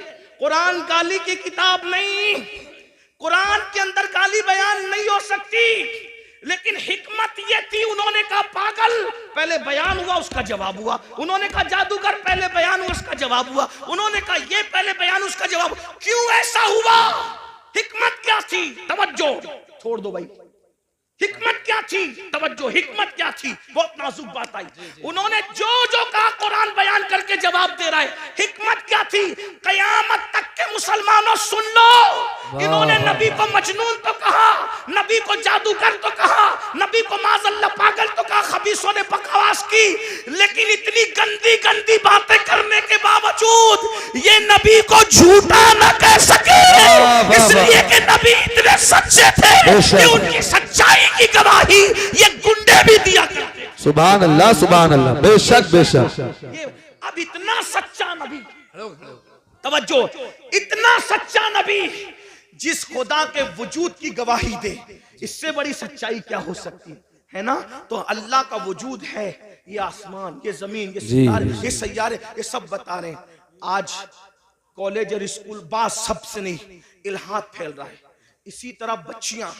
कुरान गाली की किताब नहीं, कुरान के अंदर गाली बयान नहीं हो सकती, लेकिन हिकमत ये थी, उन्होंने कहा पागल पहले बयान हुआ उसका जवाब हुआ, उन्होंने कहा जादूगर पहले बयान हुआ उसका जवाब हुआ, उन्होंने कहा ये पहले बयान उसका जवाब। क्यों ऐसा हुआ? हिकमत क्या थी? तवज्जो, छोड़ दो भाई, हिकमत क्या थी? तवज्जो, हिकमत क्या थी? बहुत नाजुक बात आई। उन्होंने जो जो कहा कुरान बयान करके जवाब दे रहा है। हिकमत क्या थी? कयामत तक के मुसलमानों सुन लो, इन्होंने नबी को मजनून तो कहा, नबी को जादूगर तो कहा, नबी को माज़अल्लाह पागल तो कहा, खबीसों ने बकवास की, लेकिन इतनी गंदी गंदी बातें करने के बावजूद ये नबी को झूठा न कह सके, इसलिए कि नबी इतने सच्चे थे कि उनकी सच्चाई की गवाही ये गुंडे भी दिया करते। सुभान अल्लाह, सुभान अल्लाह, बेशक बेशक। ये अब इतना सच्चा नबी, तवज्जो, इतना सच्चा नबी जिस खुदा के वजूद की गवाही दे, इससे बड़ी सच्चाई क्या हो सकती है ना। तो अल्लाह का वजूद है, ये आसमान, ये जमीन, ये सितारे, ये सैयारे, ये सब बता रहे हैं। आज कॉलेज और स्कूल बात सबसे नहीं, इल्हाद फैल रहा है। इसी तरह बच्चियां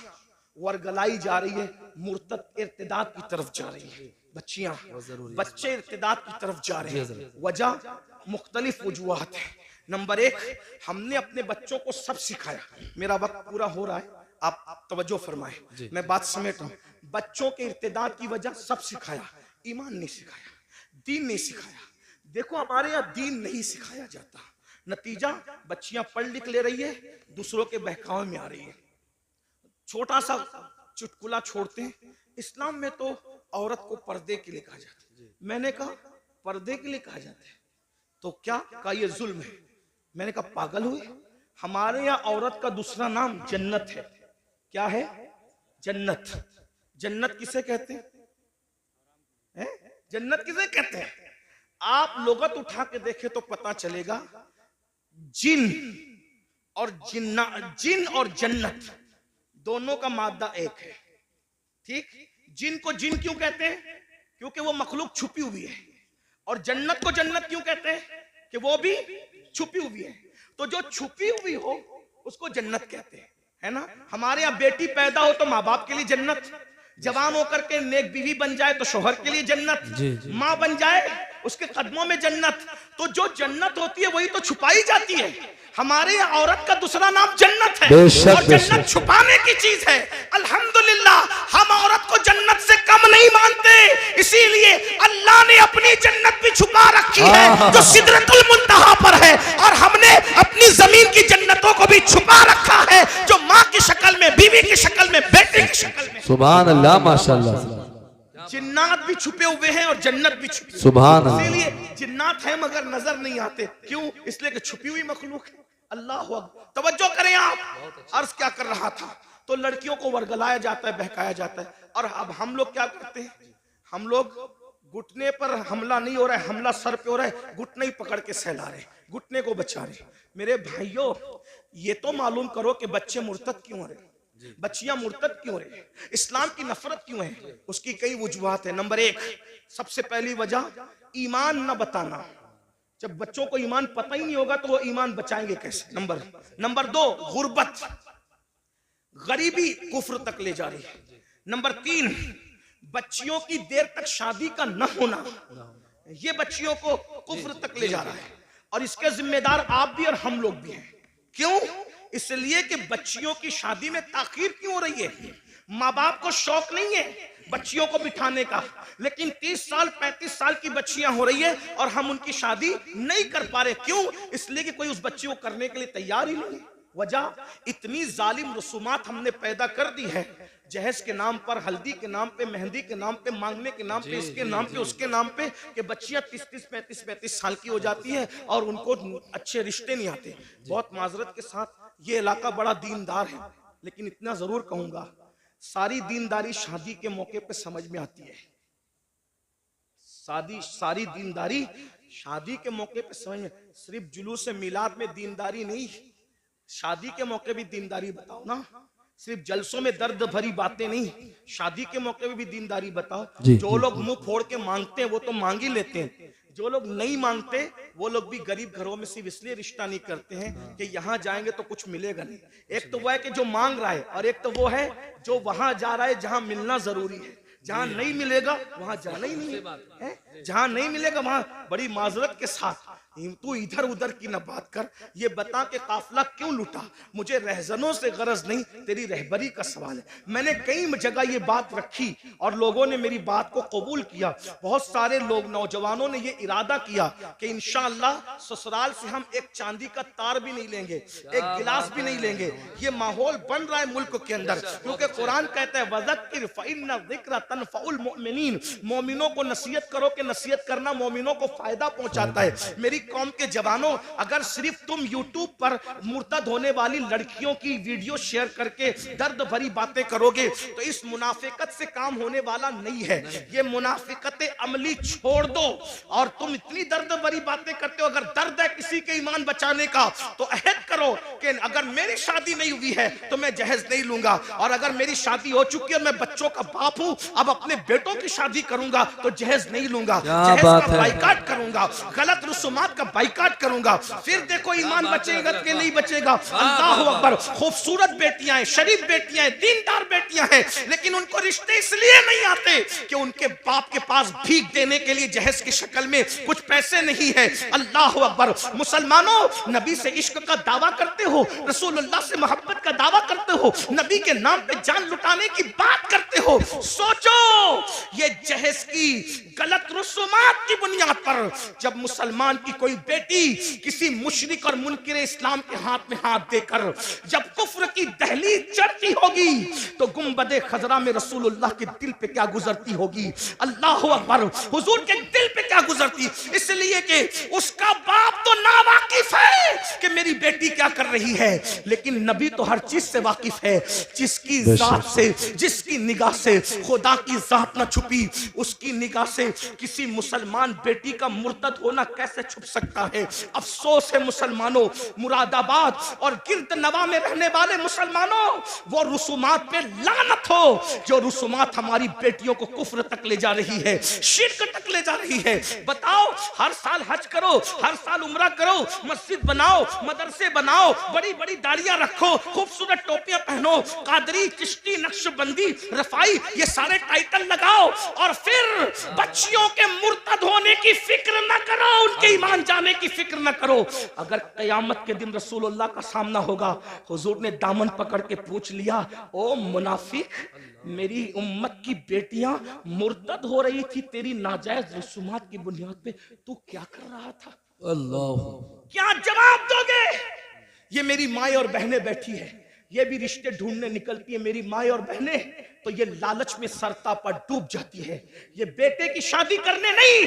वर्गलाई जा रही है, मुर्तद इर्तिदाद की तरफ जा रही है। बच्चियां, बच्चे इर्तिदाद की तरफ जा रहे हैं। वजह मुख्तलिफ वजूहात है। नंबर 1, हमने अपने बच्चों को सब सिखाया। मेरा वक्त पूरा हो रहा है, आप तवज्जो फरमाए, मैं बात समेट रहा हूं। बच्चों के इर्तिदाद की वजह सब सिखाया, ईमान नहीं सिखाया, दीन नहीं सिखाया। देखो हमारे यहाँ दीन नहीं सिखाया जाता, नतीजा बच्चियां पढ़ लिख ले रही है, दूसरों के बहकावे में आ रही है। छोटा सा चुटकुला छोड़ते हैं, इस्लाम में तो औरत को पर्दे के लिए कहा जाता है। मैंने कहा पर्दे के लिए कहा जाता है तो क्या का ये जुल्म है? मैंने कहा पागल हुए, हमारे यहाँ औरत का दूसरा नाम जन्नत है। क्या है? जन्नत। जन्नत किसे कहते हैं? जन्नत किसे कहते हैं? आप लोगत उठा के देखे तो पता चलेगा, जिन और जिन्ना, जिन और जन्नत दोनों का मादा एक है। ठीक? जिन को जिन क्यों कहते हैं? क्योंकि वो मखलूक छुपी हुई है। और जन्नत को जन्नत क्यों कहते हैं? कि वो भी छुपी हुई है। तो जो छुपी हुई हो उसको जन्नत कहते हैं, है ना। हमारे यहाँ बेटी पैदा हो तो माँ बाप के लिए जन्नत, जवान होकर के नेक बीवी बन जाए तो शोहर के लिए जन्नत, माँ बन जाए उसके कदमों में जन्नत। तो जो जन्नत होती है वही तो छुपाई जाती है। हमारे यहाँ औरत का दूसरा नाम जन्नत है, और जन्नत छुपाने की चीज है। अल्हम्दुलिल्लाह हम औरत को जन्नत से कम नहीं मानते, इसीलिए अल्लाह ने अपनी जन्नत भी छुपा रखी है जो सिदरतुल मुंतहा पर है, और हमने अपनी जमीन की जन्नतों को भी छुपा रखा है जो माँ की शक्ल में, बीवी की शक्ल में, बेटे की शक्ल में। सुभान अल्लाह, माशाअल्लाह। जिन्नात भी छुपे हुए हैं और जन्नत भी छुपी। सुभान अल्लाह। इसीलिए जिन्नात हैं मगर नजर नहीं आते, क्यों? इसलिए कि छुपी हुई मखलूक है। अल्लाह अकबर। तवज्जो करें आप। अर्ज क्या कर रहा था? तो लड़कियों को वर्गलाया जाता है, बहकाया जाता है, और अब हम लोग क्या करते हैं? हम लोग घुटने पर हमला नहीं हो रहा है, हमला सर पे हो रहा है, घुटने ही पकड़ के सहला रहे, घुटने को बचा रहे। मेरे भाइयों, ये तो मालूम करो कि बच्चे मुर्तद क्यों हो रहे, बच्चियां मुर्तद क्यों रहे, इस्लाम की नफरत क्यों है? उसकी कई वजूहात है। नंबर 1, सबसे पहली वजह ईमान न बताना। जब बच्चों को ईमान पता ही नहीं होगा तो वो ईमान बचाएंगे कैसे? नंबर 2, गुर्बत, गरीबी कुफ्र तक ले जा रही है। नंबर 3, बच्चियों की देर तक शादी का न होना, ये बच्चियों को कुफ्र तक ले जा रहा है, और इसके जिम्मेदार आप भी और हम लोग भी हैं। क्यों? इसलिए कि बच्चियों की शादी में ताखीर क्यों हो रही है? माँ बाप को शौक नहीं है बच्चियों को बिठाने का, लेकिन 30 साल 35 साल की बच्चियां हो रही है और हम उनकी शादी नहीं कर पा रहे। क्यों? इसलिए कि कोई उस बच्ची को करने के लिए तैयार ही नहीं है। वजह, इतनी जालिम रसूमात हमने पैदा कर दी है, जहेज के नाम पर, हल्दी के नाम पे, मेहंदी के नाम पे, मांगने के नाम पे, इसके नाम पे, उसके नाम पे, कि बच्चियां 30-30, 35-35 साल की हो जाती है और उनको अच्छे रिश्ते नहीं आते। बहुत माजरत के साथ, ये इलाका बड़ा दीनदार है, लेकिन इतना जरूर कहूंगा, सारी दीनदारी शादी के मौके पे समझ में आती है। सारी दीनदारी शादी के मौके पे समझ में, सिर्फ जुलूस मिलाद में दीनदारी नहीं, शादी के मौके भी दीनदारी बताओ ना। सिर्फ जलसों में दर्द भरी बातें नहीं, शादी के मौके पे भी दीनदारी बताओ। जो लोग मुंह फोड़ के मांगते हैं वो तो मांग ही लेते हैं, जो लोग नहीं मांगते वो लोग भी गरीब घरों में सिर्फ इसलिए रिश्ता नहीं करते हैं कि यहाँ जाएंगे तो कुछ मिलेगा नहीं। एक तो वो है कि जो मांग रहा है, और एक तो वो है जो वहां जा रहा है जहां मिलना जरूरी है। जहां नहीं मिलेगा वहां जाना ही नहीं है, जहां नहीं मिलेगा वहां, बड़ी माजरत के साथ, तू इधर उधर की न बात कर, ये बता के काफिला क्यों लूटा, मुझे रहजनों से गरज नहीं, तेरी रहबरी का सवाल है। मैंने कई जगह ये बात रखी और लोगों ने मेरी बात को कबूल किया। बहुत सारे लोग, नौजवानों ने ये इरादा किया कि इंशाअल्लाह ससुराल से हम एक चांदी का तार भी नहीं लेंगे, एक गिलास भी नहीं लेंगे। ये माहौल बन रहा है मुल्क के अंदर, क्योंकि कुरान कहता है वज़क्किर फ़इन्न ज़िक्र तनफ़उल मुमिनीन, मोमिनों को नसीहत करो कि नसीहत करना मोमिनों को फायदा पहुंचाता है। मेरी कौम के जवानों, अगर सिर्फ तुम YouTube पर मुर्तद होने वाली लड़कियों की वीडियो शेयर करके दर्द भरी बातें करोगे तो इस मुनाफिकत से काम होने वाला नहीं है। ये मुनाफिकत अमली छोड़ दो, और तुम इतनी दर्द भरी बातें करते हो। अगर दर्द है किसी के ईमान बचाने का तो अहद करो कि अगर मेरी शादी नहीं हुई है तो मैं जहेज नहीं लूंगा, और अगर मेरी शादी हो चुकी है, मैं बच्चों का बाप हूं, अब अपने बेटों की शादी करूंगा तो जहेज नहीं लूंगा, जहेज का बाइकाट करूंगा, गलत रसूमात का बाइकाट करूंगा। फिर देखो ईमान बचेगा कि नहीं बचेगा। अल्लाह अकबर। खूबसूरत बेटियां हैं, शरीफ बेटियां हैं, दीनदार बेटियां हैं, लेकिन उनको रिश्ते इसलिए नहीं आते कि उनके बाप के पास भीख देने के लिए जहेज की शक्ल में कुछ पैसे नहीं है। अल्लाह अकबर। मुसलमानों, नबी से इश्क का दावा करते हो, रसूलुल्लाह से मोहब्बत का दावा करते हो, नबी के नाम पे जान लुटाने की बात करते हो। सोचो, ये जहेज की गलत रसूमात की बुनियाद पर जब मुसलमान की कोई बेटी किसी मुशरिक और मुनकिर इस्लाम के हाथ में हाथ देकर जब कुफ्र की दहलीज चढ़ती होगी तो गुंबदे खजरा में रसूलुल्लाह के दिल पे क्या गुजरती होगी। अल्लाह अकबर। हुजूर के दिल पे क्या गुजरती, इसलिए कि उसका बाप बाप तो नावाकिफ है कि मेरी बेटी क्या कर रही है, लेकिन नबी तो हर चीज से वाकिफ है। जिसकी जात से, जिसकी निगाह से खुदा की जात ना छुपी, उसकी निगाह से किसी मुसलमान बेटी का मुर्तद होना कैसे छुप सकता है। अफसोस है मुसलमानों, मुरादाबाद और गिरद नवा में रहने वाले मुसलमानों, वो रुसूमात पे लानत हो जो रुसूमात हमारी बेटियों को कुफ्र तक ले जा रही है, शिर्क तक ले जा रही है। बताओ, हर साल हज करो, हर साल उम्रा करो, मस्जिद बनाओ, मदरसे बनाओ, बड़ी बड़ी दाढ़ियां रखो, खूबसूरत टोपियां पहनो, कादरी, चिश्ती, नक्शबंदी, रफाई, ये सारे टाइटल लगाओ, और फिर बच्चियों के मुर्तद होने की फिक्र न करो, उनके ईमान जाने की फिक्र न करो। अगर कयामत के दिन रसूलुल्लाह का सामना होगा, हुजूर ने दामन पकड़ के पूछ लिया, ओ मुनाफिक, मेरी उम्मत की बेटियां मुर्तद हो रही थी तेरी नाजायज रसूमात की बुनियाद पे, तू क्या कर रहा था? अल्लाह, क्या जवाब दोगे? ये मेरी माए और बहनें बैठी है, ये भी रिश्ते ढूंढने निकलती है मेरी माए और बहनें, तो ये लालच में सरता पर डूब जाती है। ये बेटे की शादी करने नहीं,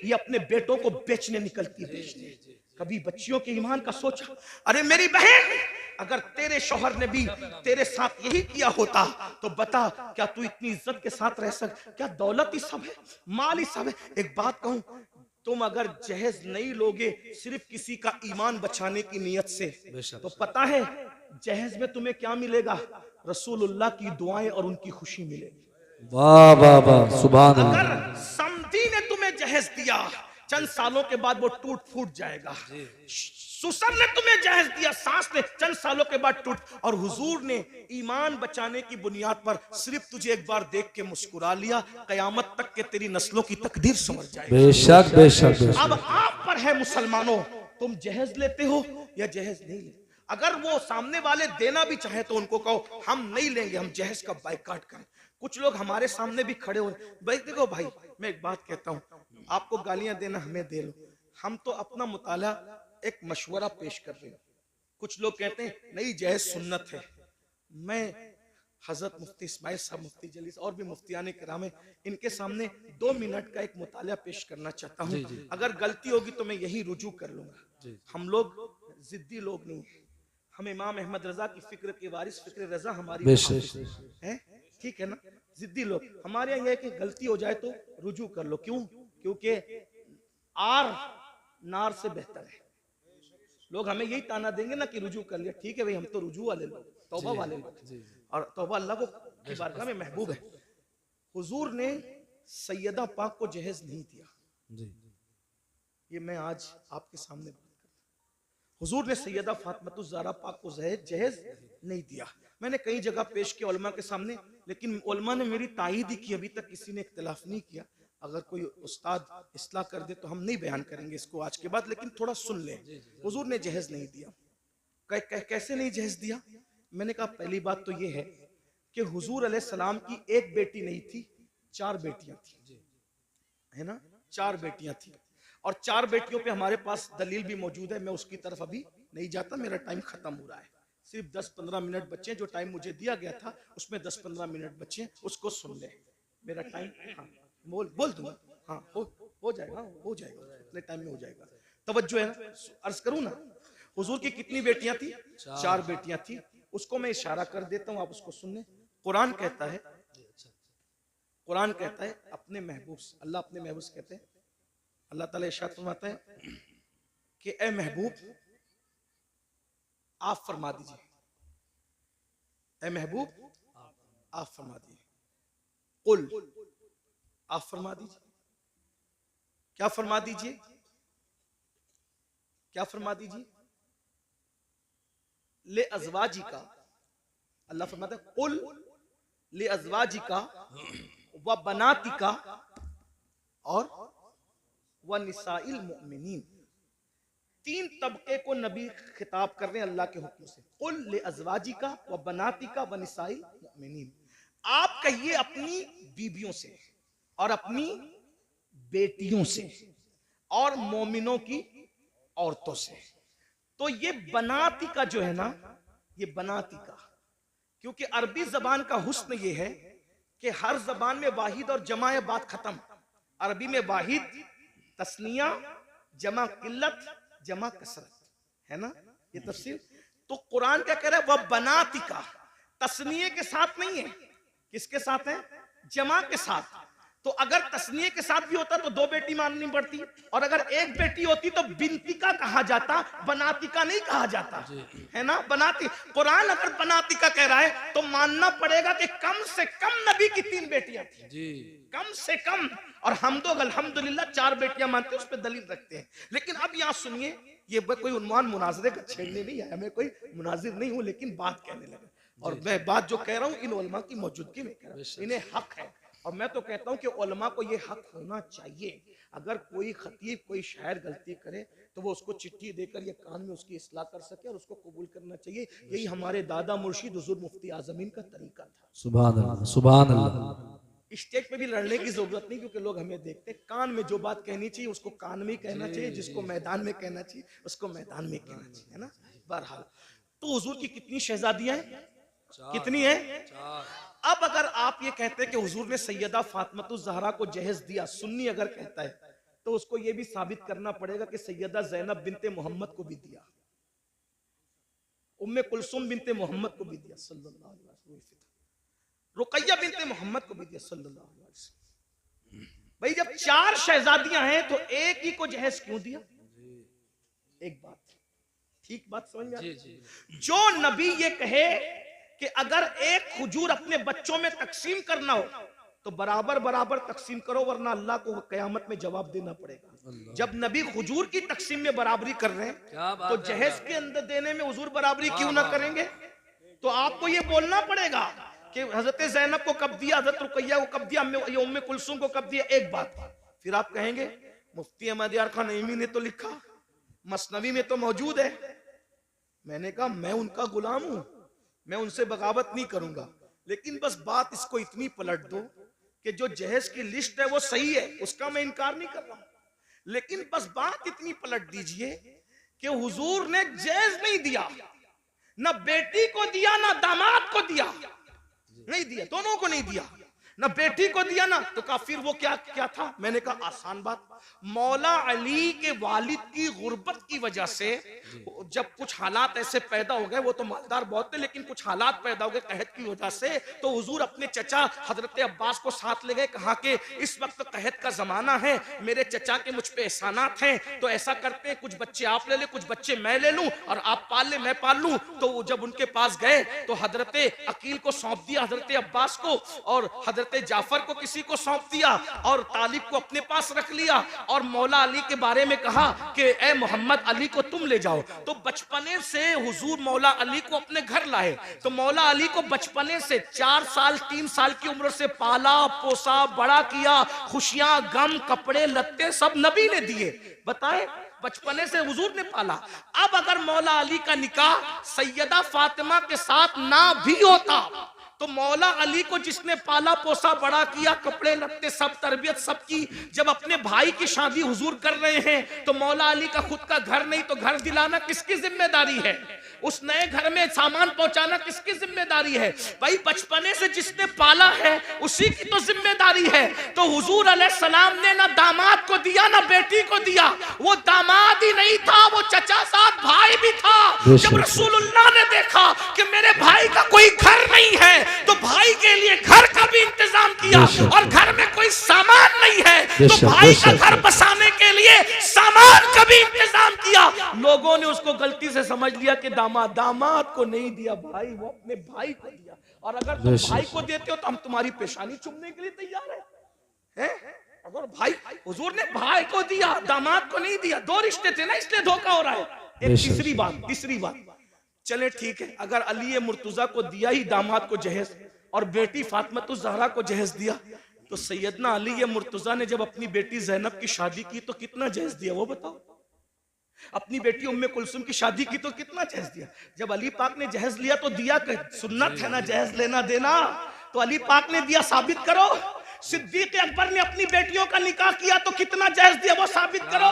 ये अपने बेटों को बेचने निकलती है। कभी बच्चियों के ईमान का सोचा? अरे मेरी बहन, अगर तेरे शौहर ने भी तेरे साथ यही किया होता तो बता, क्या तू इतनी इज्जत के साथ रह क्या दौलत ही सब है, माल ही सब है? एक बात कहूं, तुम अगर जहेज नहीं लोगे सिर्फ किसी का ईमान बचाने की नीयत से, तो पता है जहेज में तुम्हें क्या मिलेगा? रसूलुल्लाह की दुआएं और उनकी खुशी मिलेगी। वाह वाह वाह, सुभान अल्लाह। अगर समधी ने तुम्हें जहेज दिया, चंद सालों के बाद वो टूट फूट जाएगा। सुसर ने तुम्हें जहेज दिया, सास ने, चंद सालों के बाद टूट। और हुजूर ने ईमान बचाने की बुनियाद पर सिर्फ तुझे एक बार देख के मुस्कुरा लिया, कयामत तक के तेरी नस्लों की तकदीर समझ जाएगी। बेशक बेशक। अब आप पर है मुसलमानों, तुम जहेज लेते हो या जहेज नहीं लेते? अगर वो सामने वाले देना भी चाहे तो उनको कहो हम नहीं लेंगे, हम जहेज का बाइकाट करें। कुछ लोग हमारे सामने भी खड़े हो, भाई देखो भाई, मैं एक बात कहता हूँ, आपको गालियां देना हमें दे लो, हम तो अपना मुताला एक मशवरा पेश कर रहे हैं। कुछ लोग कहते हैं नहीं जहेज सुन्नत है। मैं हजरत मुफ्ती इस्माइल साहब, मुफ्ती जलीस और भी मुफ्तियाने किराम है, इनके सामने 2 मिनट का एक मुताला पेश करना चाहता हूँ। अगर गलती होगी तो मैं यही रुजू कर लूंगा। हम लोग जिद्दी लोग नहीं है, हम इमाम अहमद रजा की फिक्र के वारिस, फिक्र रजा हमारी है, ठीक है ना? जिद्दी लोग हमारे यहाँ कि गलती हो जाए तो रुजू कर लो। क्यों? क्योंकि आर नार से बेहतर है। लोग हमें यही ताना देंगे ना कि रुजू कर लिया, ठीक है भाई, हम तो रुजू वाले लोग, तौबा वाले लोग, और तौबा अल्लाह को की बारगाह में महबूब है। हुजूर ने सैयदा पाक को जहेज नहीं दिया, ये मैं आज आपके सामने बात करता हूं। हुजूर ने सैयदा फातिमा ज़हरा पाक को जहेज नहीं दिया। मैंने कई जगह पेश किया उलमा के सामने, लेकिन उलमा ने मेरी तायीद ही की, अभी तक किसी ने इख्तिलाफ नहीं किया। अगर कोई उस्ताद इस्लाह कर दे तो हम नहीं बयान करेंगे इसको आज के बाद, लेकिन थोड़ा सुन लें। हुजूर ने जहेज नहीं दिया। कैसे नहीं जहेज दिया? मैंने कहा पहली बात तो ये है कि हुजूर अलैहिस्सलाम की एक बेटी नहीं थी, 4 बेटियां थी, है ना? 4 बेटियां थी, और 4 बेटियों पे हमारे पास दलील भी मौजूद है। मैं उसकी तरफ अभी नहीं जाता, मेरा टाइम खत्म हो रहा है। सिर्फ 10-15 मिनट बच्चे, जो टाइम मुझे दिया गया था उसमें 10-15 मिनट बच्चे, उसको सुन ले। मेरा टाइम, हाँ बोल दूंगा, हाँ हो जाएगा, हो जाएगा, इतने टाइम में हो जाएगा। तवज्जो है ना? अर्ज करूं ना, हुजूर की कितनी बेटियां थी? 4 बेटियां थी। उसको मैं इशारा कर देता हूं, आप उसको सुन ले। कुरान कहता है, कुरान कहता है अपने महबूब से, अल्लाह अपने महबूब से कहते हैं, अल्लाह ताला इरशाद फरमाता है कि ए महबूब आप फरमा दीजिए, ए महबूब आप फरमा दीजिए, कुल आप फरमा दीजिए। क्या फरमा दीजिए? क्या फरमा दीजिए? ले अज़वाजी का, अल्लाह फरमाता है कुल ले अज़वाजी का व बनाती का और व निसाइल मुमिनीन। 3 तबके को नबी खिताब कर रहे हैं अल्लाह के हुक्म से। कुल ले अज़वाजी का व बनाती का व निसाइल मुमिनीन। आप कहिए अपनी बीबियों से और अपनी बेटियों से और मोमिनों की औरतों से। तो ये बनाती का जो है ना, ये बनाती का, क्योंकि अरबी जबान का हुस्न ये है कि हर जबान में वाहिद और जमा है, बात खत्म। अरबी में वाहिद तस्निया, जमा किल्लत, जमा कसरत, है ना ये तफसीर। तो कुरान क्या कह रहा है, वह बनातिका, तस्निये के साथ नहीं है, किसके साथ है, जमा के साथ। तो अगर तस्निये के साथ भी होता तो दो बेटी माननी पड़ती, और अगर एक बेटी होती तो बिनतिका कहा जाता, बनातिका नहीं कहा जाता, है ना। बनाती, कुरान अगर बनातिका कह रहा है तो मानना पड़ेगा कि कम से कम नबी की 3 बेटियां थी जी, कम से कम। और हम तो अल्हम्दुलिल्लाह 4 बेटियां मानते हैं, उस पर दलील रखते हैं। लेकिन अब यहाँ सुनिए, ये कोई उन्वान मुनाजरे का छेड़ने नहीं आया, मैं कोई मुनाजिर नहीं हूं, लेकिन बात कहने लगा। और मैं बात जो कह रहा हूँ इन उलमा की मौजूदगी में कह रहा हूं, इन्हें हक है। और मैं तो कहता हूं कि उलमा को ये हक होना चाहिए, अगर कोई खतीब कोई शायर गलती करे तो वो उसको चिट्ठी देकर ये कान में उसकी इस्लाह कर सके और उसको कबूल करना चाहिए। यही हमारे दादा मुर्शिद हुजूर मुफ्ती आजमीन का तरीका था। सुभान अल्लाह, सुभान अल्लाह। स्टेज पे भी लड़ने की जरूरत नहीं, क्योंकि लोग हमें देखते, कान में जो बात कहनी चाहिए उसको कान में ही कहना चाहिए, जिसको मैदान में कहना चाहिए उसको मैदान में कहना चाहिए, है ना। बहरहाल, तो हुजूर की कितनी शहजादियां हैं, कितनी है, 4। अब अगर आप ये कहते हैं कि हुजूर ने सैयदा फातिमातुज़ ज़हरा को जहेज दिया, सुन्नी अगर कहता है तो उसको ये भी साबित करना पड़ेगा कि सैयदा ज़ैनब बिनते मोहम्मद को भी दिया, उम्मे कुलसुम बिनते मोहम्मद को भी दिया सल्लल्लाहु अलैहि वसल्लम, रुकैया बिनते मोहम्मद को भी दिया सल्लल्लाहु अलैहि वसल्लम। भाई जब 4 शहजादियां हैं तो एक ही को जहेज क्यों दिया? एक बात, ठीक बात समझ में आती? जो नबी ये कहे कि अगर एक खजूर अपने बच्चों में तकसीम करना हो तो बराबर बराबर तकसीम करो, वरना अल्लाह को कयामत में जवाब देना पड़ेगा। जब नबी खजूर की तकसीम में बराबरी कर रहे हैं तो जहेज के अंदर देने में हुजूर बराबरी क्यों ना करेंगे? तो आपको ये बोलना पड़ेगा कि हजरत ज़ैनब को कब दिया, हजरत रुकैया को कब दिया, उम्मे कुलसुम को कब दिया। एक बात, फिर आप कहेंगे मुफ्ती अहमद यार खान नईमी ने तो लिखा, मसनवी में तो मौजूद है। मैंने कहा मैं उनका गुलाम हूं, मैं उनसे बगावत नहीं करूंगा, लेकिन बस बात इसको इतनी पलट दो कि जो जहेज की लिस्ट है वो सही है, उसका मैं इनकार नहीं कर रहा हूं, लेकिन बस बात इतनी पलट दीजिए कि हुजूर ने जहेज नहीं दिया, ना बेटी को दिया ना दामाद को दिया, नहीं दिया, दोनों को नहीं दिया, ना बेटी को दिया ना, तो काफिर वो क्या क्या था? मैंने कहा आसान बात, मौला अली के वालिद की गुर्बत की वजह से जब कुछ हालात ऐसे पैदा हो गए, वो तो मालदार बहुत थे लेकिन कुछ हालात पैदा हो गए कहत की वजह से, तो हुजूर अपने चचा हजरत अब्बास को साथ ले गए, कहा कि इस वक्त कहत का जमाना है, मेरे चचा के मुझ पे एहसानात हैं, तो ऐसा करते हैं कुछ बच्चे आप ले ले, कुछ बच्चे मैं ले लूं, और आप पाल ले मैं पाल लूं। तो जब उनके पास गए तो हजरत अकील को सौंप दिया हजरत अब्बास को, और हजरत जाफर को किसी को सौंप दिया, और तालिब को अपने पास रख लिया, और मौला अली के बारे में कहा कि ए मोहम्मद अली को तुम ले जाओ। तो बचपने से हुजूर मौला अली को अपने घर लाए, तो मौला अली को बचपने से 4 साल 3 साल की उम्र से पाला पोसा बड़ा किया, खुशियां गम कपड़े लत्ते सब नबी ने दिए। बताए बचपने से हुजूर ने पाला। अब अगर मौला अली का निकाह सैयदा फातिमा के साथ ना भी होता तो मौला अली को जिसने पाला पोसा बड़ा किया, कपड़े लत्ते सब तरबियत सबकी, जब अपने भाई की शादी हुजूर कर रहे हैं तो मौला अली का खुद का घर नहीं तो घर दिलाना किसकी जिम्मेदारी है? उस नए घर में सामान पहुंचाना किसकी जिम्मेदारी है? भाई बचपने से जिसने पाला है उसी की तो जिम्मेदारी है। तो हुजूर अलैहिस्सलाम ने ना दामाद को दिया ना बेटी को दिया, वो दामाद ही नहीं था, वो चचा साथ भाई भी था। जब रसूलुल्लाह ने देखा कि मेरे भाई का कोई घर नहीं है तो भाई के लिए घर का भी इंतजाम किया, और घर में कोई सामान नहीं है तो भाई का घर बसाने के लिए सामान का भी इंतजाम किया। लोगों ने उसको गलती से समझ लिया कि दामाद को नहीं दिया भाई, वो अपने भाई को दिया, और अगर तुम भाई को देते हो तो हम तुम्हारी पेशानी चुमने के लिए तैयार हैं। अगर भाई हुजूर ने भाई को दिया दामाद को नहीं दिया, 2 रिश्ते थे ना, इसलिए धोखा हो रहा है। एक तीसरी बात, चले ठीक है, अगर अली मुर्तजा को दिया ही दामाद को जहेज और बेटी फातिमातुज़ ज़हरा को जहेज दिया, तो सैयदना अली मुर्तजा ने जब अपनी बेटी ज़ैनब की शादी की तो कितना जहेज दिया वो बताओ? अपनी बेटी उम्मे कुलसुम की शादी की तो कितना जहेज दिया? जब अली पाक ने जहेज लिया तो दिया, सुन्नत है ना जहेज लेना देना, तो अली पाक ने दिया, साबित करो। सिद्दीक अकबर ने अपनी बेटियों का निकाह किया तो कितना जायज दिया वो साबित करो।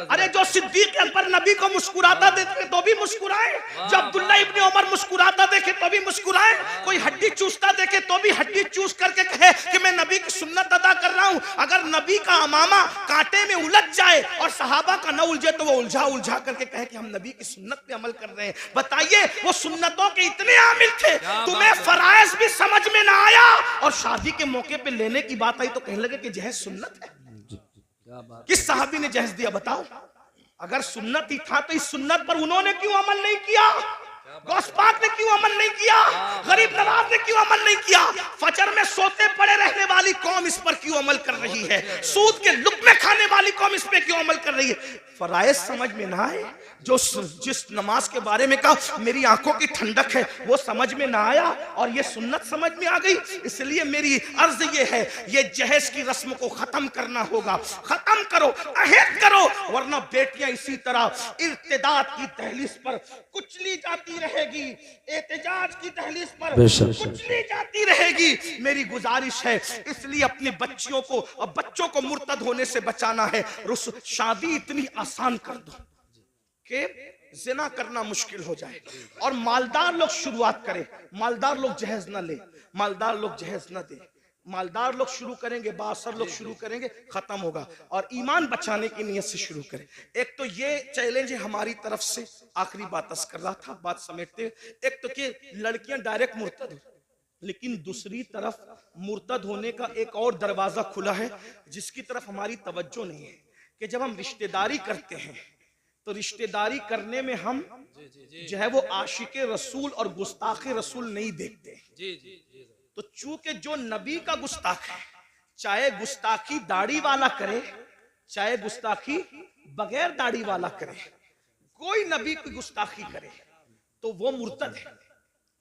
अरे जो सिद्दीक अकबर नबी को मुस्कुराता देखे तो भी मुस्कुराए, जब अब्दुल्ला इब्ने उमर मुस्कुराता देखे तो भी मुस्कुराए, कोई हड्डी चूसता देखे तो भी हड्डी चूस करके कहे कि मैं नबी की सुन्नत अदा कर रहा हूं। अगर नबी का अमामा कांटे में उलझ जाए और सहाबा का न उलझे तो वो उलझा उलझा करके कहे कि हम नबी की सुन्नत पे अमल कर रहे हैं। बताइए वो सुन्नतों के इतने आमिल थे, तुम्हें फराइज भी समझ में ना आया और शादी के मौके पे लेने की बात आई तो कहने लगे कि जहेज सुन्नत है। किस साहबी ने जहेज दिया बताओ? अगर सुन्नत ही था तो इस सुन्नत पर उन्होंने क्यों अमल नहीं किया? गौस पाक ने क्यों अमल नहीं किया? गरीब नवाज ने क्यों अमल नहीं किया? फजर में सोते पड़े रहने वाली कौम इस पर क्यों अमल कर रही है? सूद के लुक़्मे खाने वाली कौम इस पे क्यों अमल कर रही है? फराइज समझ में ना आए, जो जिस नमाज के बारे में कहा मेरी आंखों की ठंडक है वो समझ में ना आया और ये सुन्नत समझ में आ गई। इसलिए मेरी अर्ज ये है, ये जहेज की रस्म को खत्म करना होगा। खत्म करो, अहद करो, वरना बेटियां इसी तरह इर्तिदाद की दहलीज पर कुचली जाती रहेगी, एहतजाज की दहलीज पर कुचली जाती रहेगी। मेरी गुजारिश है इसलिए अपने बच्चियों को और बच्चों को मुर्तद होने से बचाना है। शादी इतनी आसान कर दो कि जिना करना मुश्किल हो जाए और मालदार लोग शुरुआत करें। मालदार लोग जहेज न ले, मालदार लोग जहेज न दे, मालदार लोग शुरू करेंगे, बासर लोग शुरू करेंगे, खत्म होगा। और ईमान बचाने की नीयत से शुरू करें। एक तो ये चैलेंज है हमारी तरफ से, आखिरी बात अर्ज कर रहा था बात समेटते हुए। एक तो कि लड़कियां डायरेक्ट मुर्तद हो, लेकिन दूसरी तरफ मुर्तद होने का एक और दरवाजा खुला है जिसकी तरफ हमारी तवज्जो नहीं है कि जब हम रिश्तेदारी करते हैं तो रिश्तेदारी करने में हम जो है वो आशिके रसूल और गुस्ताखे रसूल नहीं देखते। तो चूंकि जो नबी का गुस्ताख है, चाहे गुस्ताखी दाढ़ी वाला करे चाहे गुस्ताखी बगैर दाढ़ी वाला करे, कोई नबी की गुस्ताखी करे तो वो मुर्तद है।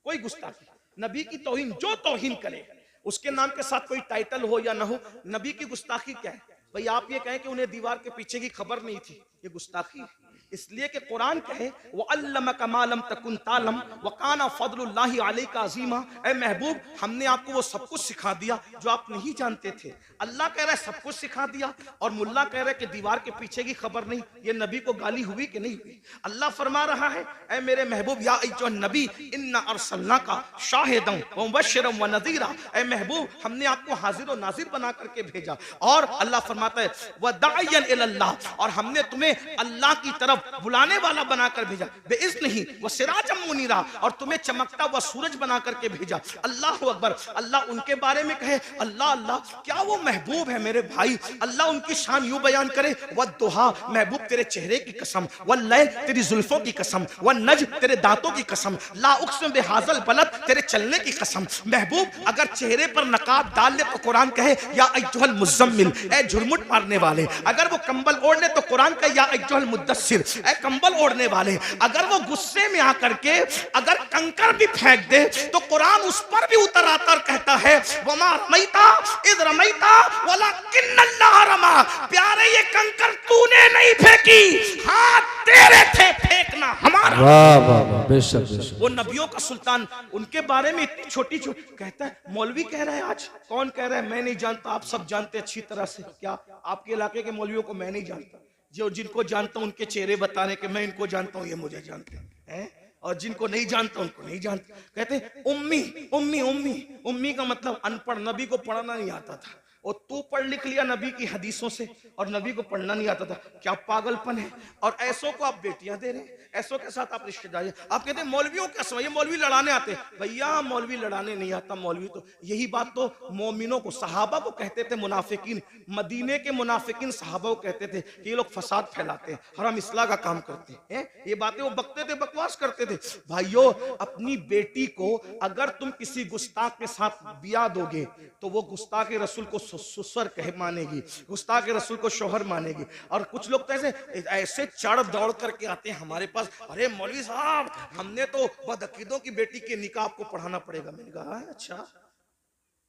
कोई गुस्ताखी, नबी की तौहीन, जो तौहीन करे उसके नाम के साथ कोई टाइटल हो या ना हो, नबी की गुस्ताखी क्या है? भाई आप ये कहें कि उन्हें दीवार के पीछे की खबर नहीं थी, ये गुस्ताखी है। इसलिए कि कुरान कहे वो अल्लमका मा लम तकुन तालम व काना फदलुल्लाहि अलैका अज़ीमा। ए महबूब, हमने आपको वो सब कुछ सिखा दिया जो आप नहीं जानते थे। अल्लाह कह रहा है सब कुछ सिखा दिया और मुल्ला कह रहा है कि दीवार के पीछे की खबर नहीं। ये नबी को गाली हुई कि नहीं हुई? अल्लाह फरमा रहा है ए मेरे महबूब या अय्युहन नबी इन्ना अर्सलनाका शाहिदन व मुबश्शिरन व नज़ीरा। ए महबूब, हमने आपको हाजिर और नाजिर बना करके भेजा। और अल्लाह फरमाता है व दाइयन इलल्लाह, और हमने तुम्हें अल्लाह की तरफ बुलाने वाला बनाकर भेजा। बेइज़्निही व सिराजम मुनीरा, और तुम्हें चमकता हुआ सूरज बना करके भेजा। अल्लाह अकबर। अल्लाह उनके बारे में कहे अल्लाह अल्लाह, क्या वो महबूब है मेरे भाई? अल्लाह उनकी शान यूं बयान करे वद्दुहा, महबूब तेरे चेहरे की कसम, वल्लैल तेरी जुल्फों की कसम, वन्नज्म तेरे दांतों की कसम, ला उक़सिम बिहाज़ल बलद तेरे चलने की कसम। महबूब अगर चेहरे पर नकाब डाल ले तो कुरान कहे या अय्युहल मुज़म्मिल, ए झुरमुट मारने वाले। अगर वो कंबल ओढ़ ले तो कुरान कहे या अय्युहल मुद्दस्सिर, ए कंबल ओढ़ने वाले। अगर वो गुस्से में आकर के अगर कंकर भी फेंक दे तो कुरान उस पर भी उतर आता और कहता है वमा रमैता इज़ रमैता वलाकिन्नल्लाह रमा। प्यारे ये कंकर तूने नहीं फेंकी, हाथ तेरे थे, फेंकना हमारा। वाह वाह वाह, बेशक बेशक। वो नबियों का सुल्तान, उनके बारे में इतनी छोटी छोटी कहता है। मौलवी कह रहा है, आज कौन कह रहा है मैं नहीं जानता? आप सब जानते अच्छी तरह से। क्या आपके इलाके के मौलवियों को मैं नहीं जानता? जो जिनको जानता हूं उनके चेहरे बताने के मैं इनको जानता हूं, ये मुझे जानते हैं, और जिनको नहीं जानता उनको नहीं जानता। कहते हैं उम्मी उम्मी उम्मी। उम्मी का मतलब अनपढ़, नबी को पढ़ना नहीं आता था। और तू पढ़ लिख लिया नबी की हदीसों से और नबी को पढ़ना नहीं आता था। क्या पागलपन है? और ऐसों को आप बेटियां दे रहे हैं, ऐसों के साथ आप रिश्तेदारी। आप कहते हैं मौलवियों का समय, ये मौलवी लड़ाने आते हैं। भैया मौलवी लड़ाने नहीं आता। मौलवी तो यही बात तो मोमिनों को, सहाबा को कहते थे मुनाफिकीन। मदीने के मुनाफिकीन सहाबा को कहते थे कि ये लोग फसाद फैलाते हैं और हम इस्लाह का काम करते हैं। ये बातें वो बकते थे, बकवास करते थे। भाइयों, अपनी बेटी को अगर तुम किसी गुस्ताख के साथ बिया दोगे तो वो गुस्ताख रसूल को ससुर कहे मानेगी, गुस्ताख रसूल को शोहर मानेगी। और कुछ लोग तो ऐसे चढ़ दौड़ करके आते हैं हमारे पास, अरे मौलवी साहब हमने तो बदअकीदों की बेटी के निकाह आपको पढ़ाना पड़ेगा। मैंने कहा अच्छा,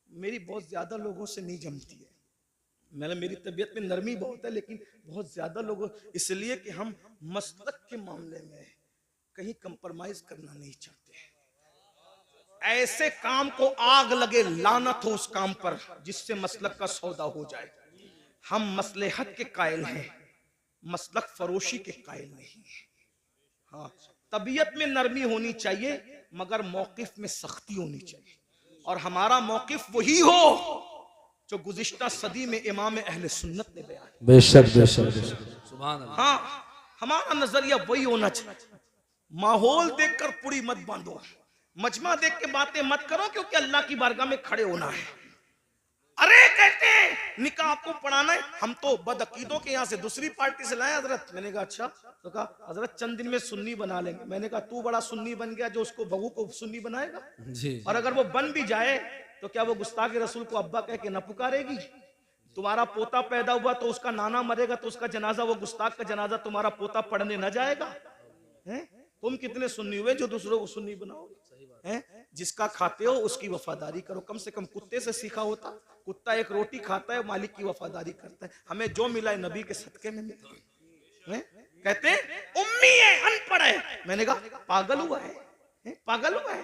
मेरी बहुत ज्यादा लोगों से नहीं जमती है। मेरी तबीयत में नरमी बहुत है, लेकिन बहुत ज्यादा लोगों, इसलिए कि हम मसलक के मामले में कहीं कंप्रोमाइज करना नहीं चाहते हैं। ऐसे काम को आग लगे, लानत हो उस काम पर जिससे मसलक का सौदा हो जाए। हम मसलहत के कायल हैं, मसलक फरोशी के कायल नहीं है। हाँ, तबीयत में नरमी होनी चाहिए मगर मौकिफ में सख्ती होनी चाहिए, और हमारा मौकिफ वही हो जो गुज़िश्ता सदी में इमाम अहले सुन्नत ने बयान। बेशक बेशक सुभान अल्लाह। हाँ, हमारा नजरिया वही होना चाहिए। माहौल देखकर पूरी मत बांधो, मजमा देख के बातें मत करो, क्योंकि अल्लाह की बारगाह में खड़े होना है। अरे कहते हैं निकाह आपको पढ़ाना है, हम तो बदअकीदों के यहाँ से दूसरी पार्टी से लाए हजरत। मैंने कहा अच्छा, तो कहा हजरत चंद दिन में सुन्नी बना लेंगे। मैंने कहा तू बड़ा सुन्नी बन गया जो उसको बहू को सुन्नी बनाएगा जी। और अगर वो बन भी जाए तो क्या वो गुस्ताख रसूल को अब्बा कह के न पुकारेगी? तुम्हारा पोता पैदा हुआ तो उसका नाना मरेगा तो उसका जनाजा, वो गुस्ताख का जनाजा तुम्हारा पोता पढ़ने न जाएगा? हैं? तुम कितने सुन्नी हुए जो दूसरों को सुन्नी बनाओगे? हैं? जिसका खाते हो उसकी वफादारी करो। कम से कम कुत्ते से सीखा होता। कुत्ता एक रोटी खाता है, मालिक की वफादारी करता है। हमें जो मिला है नबी के सदके में मिला है। कहते हैं उम्मी है, अनपढ़ है। मैंने कहा पागल हुआ है, पागल हुआ है,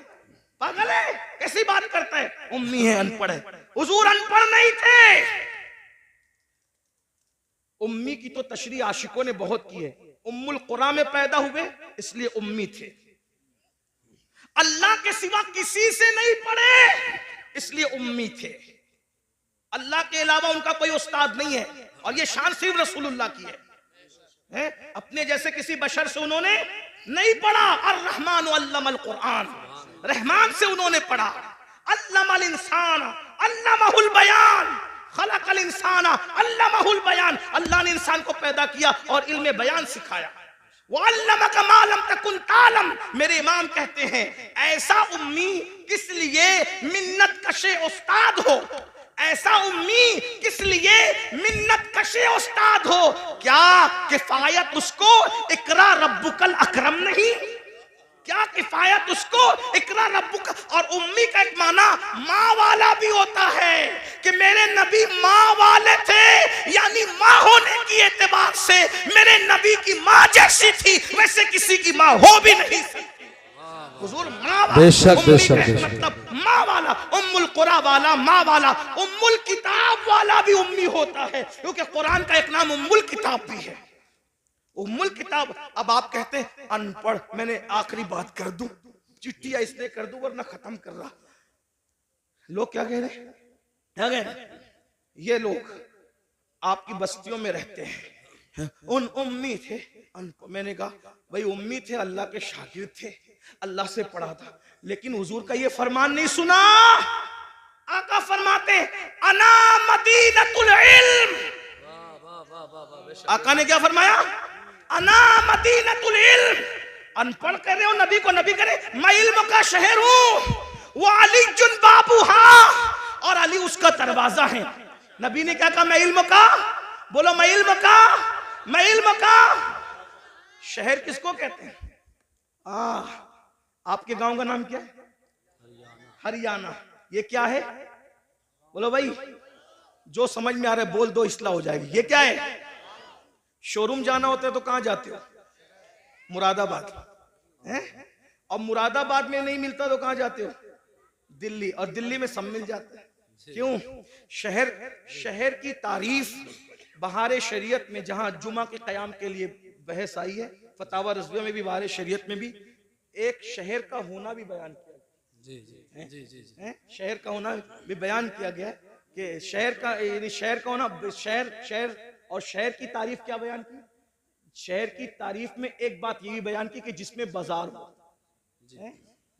पागल है, कैसी बात करता है? उम्मी है, अनपढ़ है। हुजूर अनपढ़ नहीं थे। उम्मी की तो तशरीह आशिकों ने बहुत की है। उम्मुल कुरा में पैदा हुए इसलिए उम्मी थे। अल्लाह के सिवा किसी से नहीं पढ़े इसलिए उम्मी थे। अल्लाह के अलावा उनका कोई उस्ताद नहीं है, और ये शान सिर्फ रसूलुल्लाह की है। अपने जैसे किसी बशर से उन्होंने नहीं पढ़ा। अर्रहमान अल्लमल कुरान, रहमान से उन्होंने पढ़ा। अल्लमल इंसान अल्लमहुल बयान, खलकल इंसान अल्लमहुल बयान। अल्लाह ने इंसान को पैदा किया और इल्म बयान सिखाया। वो अल्लमका मा लम तकुन तालम। मेरे इमाम कहते हैं ऐसा उम्मी किस लिए मिन्नत कशे उस्ताद हो, ऐसा उम्मी किस लिए मिन्नत कशे उस्ताद हो। क्या किफायत उसको इकरा रब्बुकल अकरम नहीं? क्या किफायत उसको इकरा रब्बुक? और उम्मी का एक माना माँ वाला भी होता है कि मेरे नबी माँ वाले थे, यानी माँ होने की एतबार से मेरे नबी की माँ जैसी थी, वैसे किसी की माँ हो भी नहीं सकती। हुजूर माँ वाला, बेशक बेशक मतलब माँ वाला, उम्मुल कुरा वाला, माँ वाला। उम्मुल किताब वाला भी उम्मी होता है, क्योंकि कुरान का एक नाम उम्मुल किताब भी है। उम्मुल किताब। अब आप कहते हैं अनपढ़। मैंने आखिरी बात कर दूं, चिट्ठियां इसलिए कर दूं वरना खत्म कर रहा। लोग क्या कह रहे हैं? क्या कह रहे हैं? ये लोग आपकी बस्तियों में रहते हैं, उन उम्मी थे अनपढ़। मैंने कहा भाई उम्मी थे, अल्लाह के शागिर्द थे, अल्लाह से पढ़ा था, लेकिन हुजूर का ये फरमान नहीं सुना। आका फरमाते अना मदीनतुल इल्म। आका ने क्या फरमाया? अना मदीनतुल इल्म। अनपढ़ कह रहे हो नबी को, नबी करे मैं इल्म का शहर हूं। वो अली जुन बाबू, हाँ, और अली उसका दरवाजा है। नबी ने क्या कहा? मैं इल्म का, बोलो मैं इल्म का, मैं इल्म का शहर किसको कहते हैं? आपके गांव का नाम क्या है? हरियाणा। ये क्या है? बोलो भाई, जो समझ में आ रहा है बोल दो, इस्लाह हो जाएगी। ये क्या है? शोरूम जाना होता है तो कहां जाते हो? मुरादाबाद है? और मुरादाबाद में नहीं मिलता तो कहां जाते हो? दिल्ली। और दिल्ली में सब मिल जाता है। क्यों? शहर की तारीफ बहार शरीयत में, जहां जुमा के कयाम के लिए बहस आई है, फतावा रज़विया में भी, बहार शरीयत में भी एक शहर का होना भी बयान किया गया। जी। शहर का होना भी बयान किया गया कि शहर का, यानी शहर का होना, शहर और शहर की तारीफ क्या बयान की? शहर की तारीफ में एक बात ये भी बयान की कि जिसमें बाजार हो,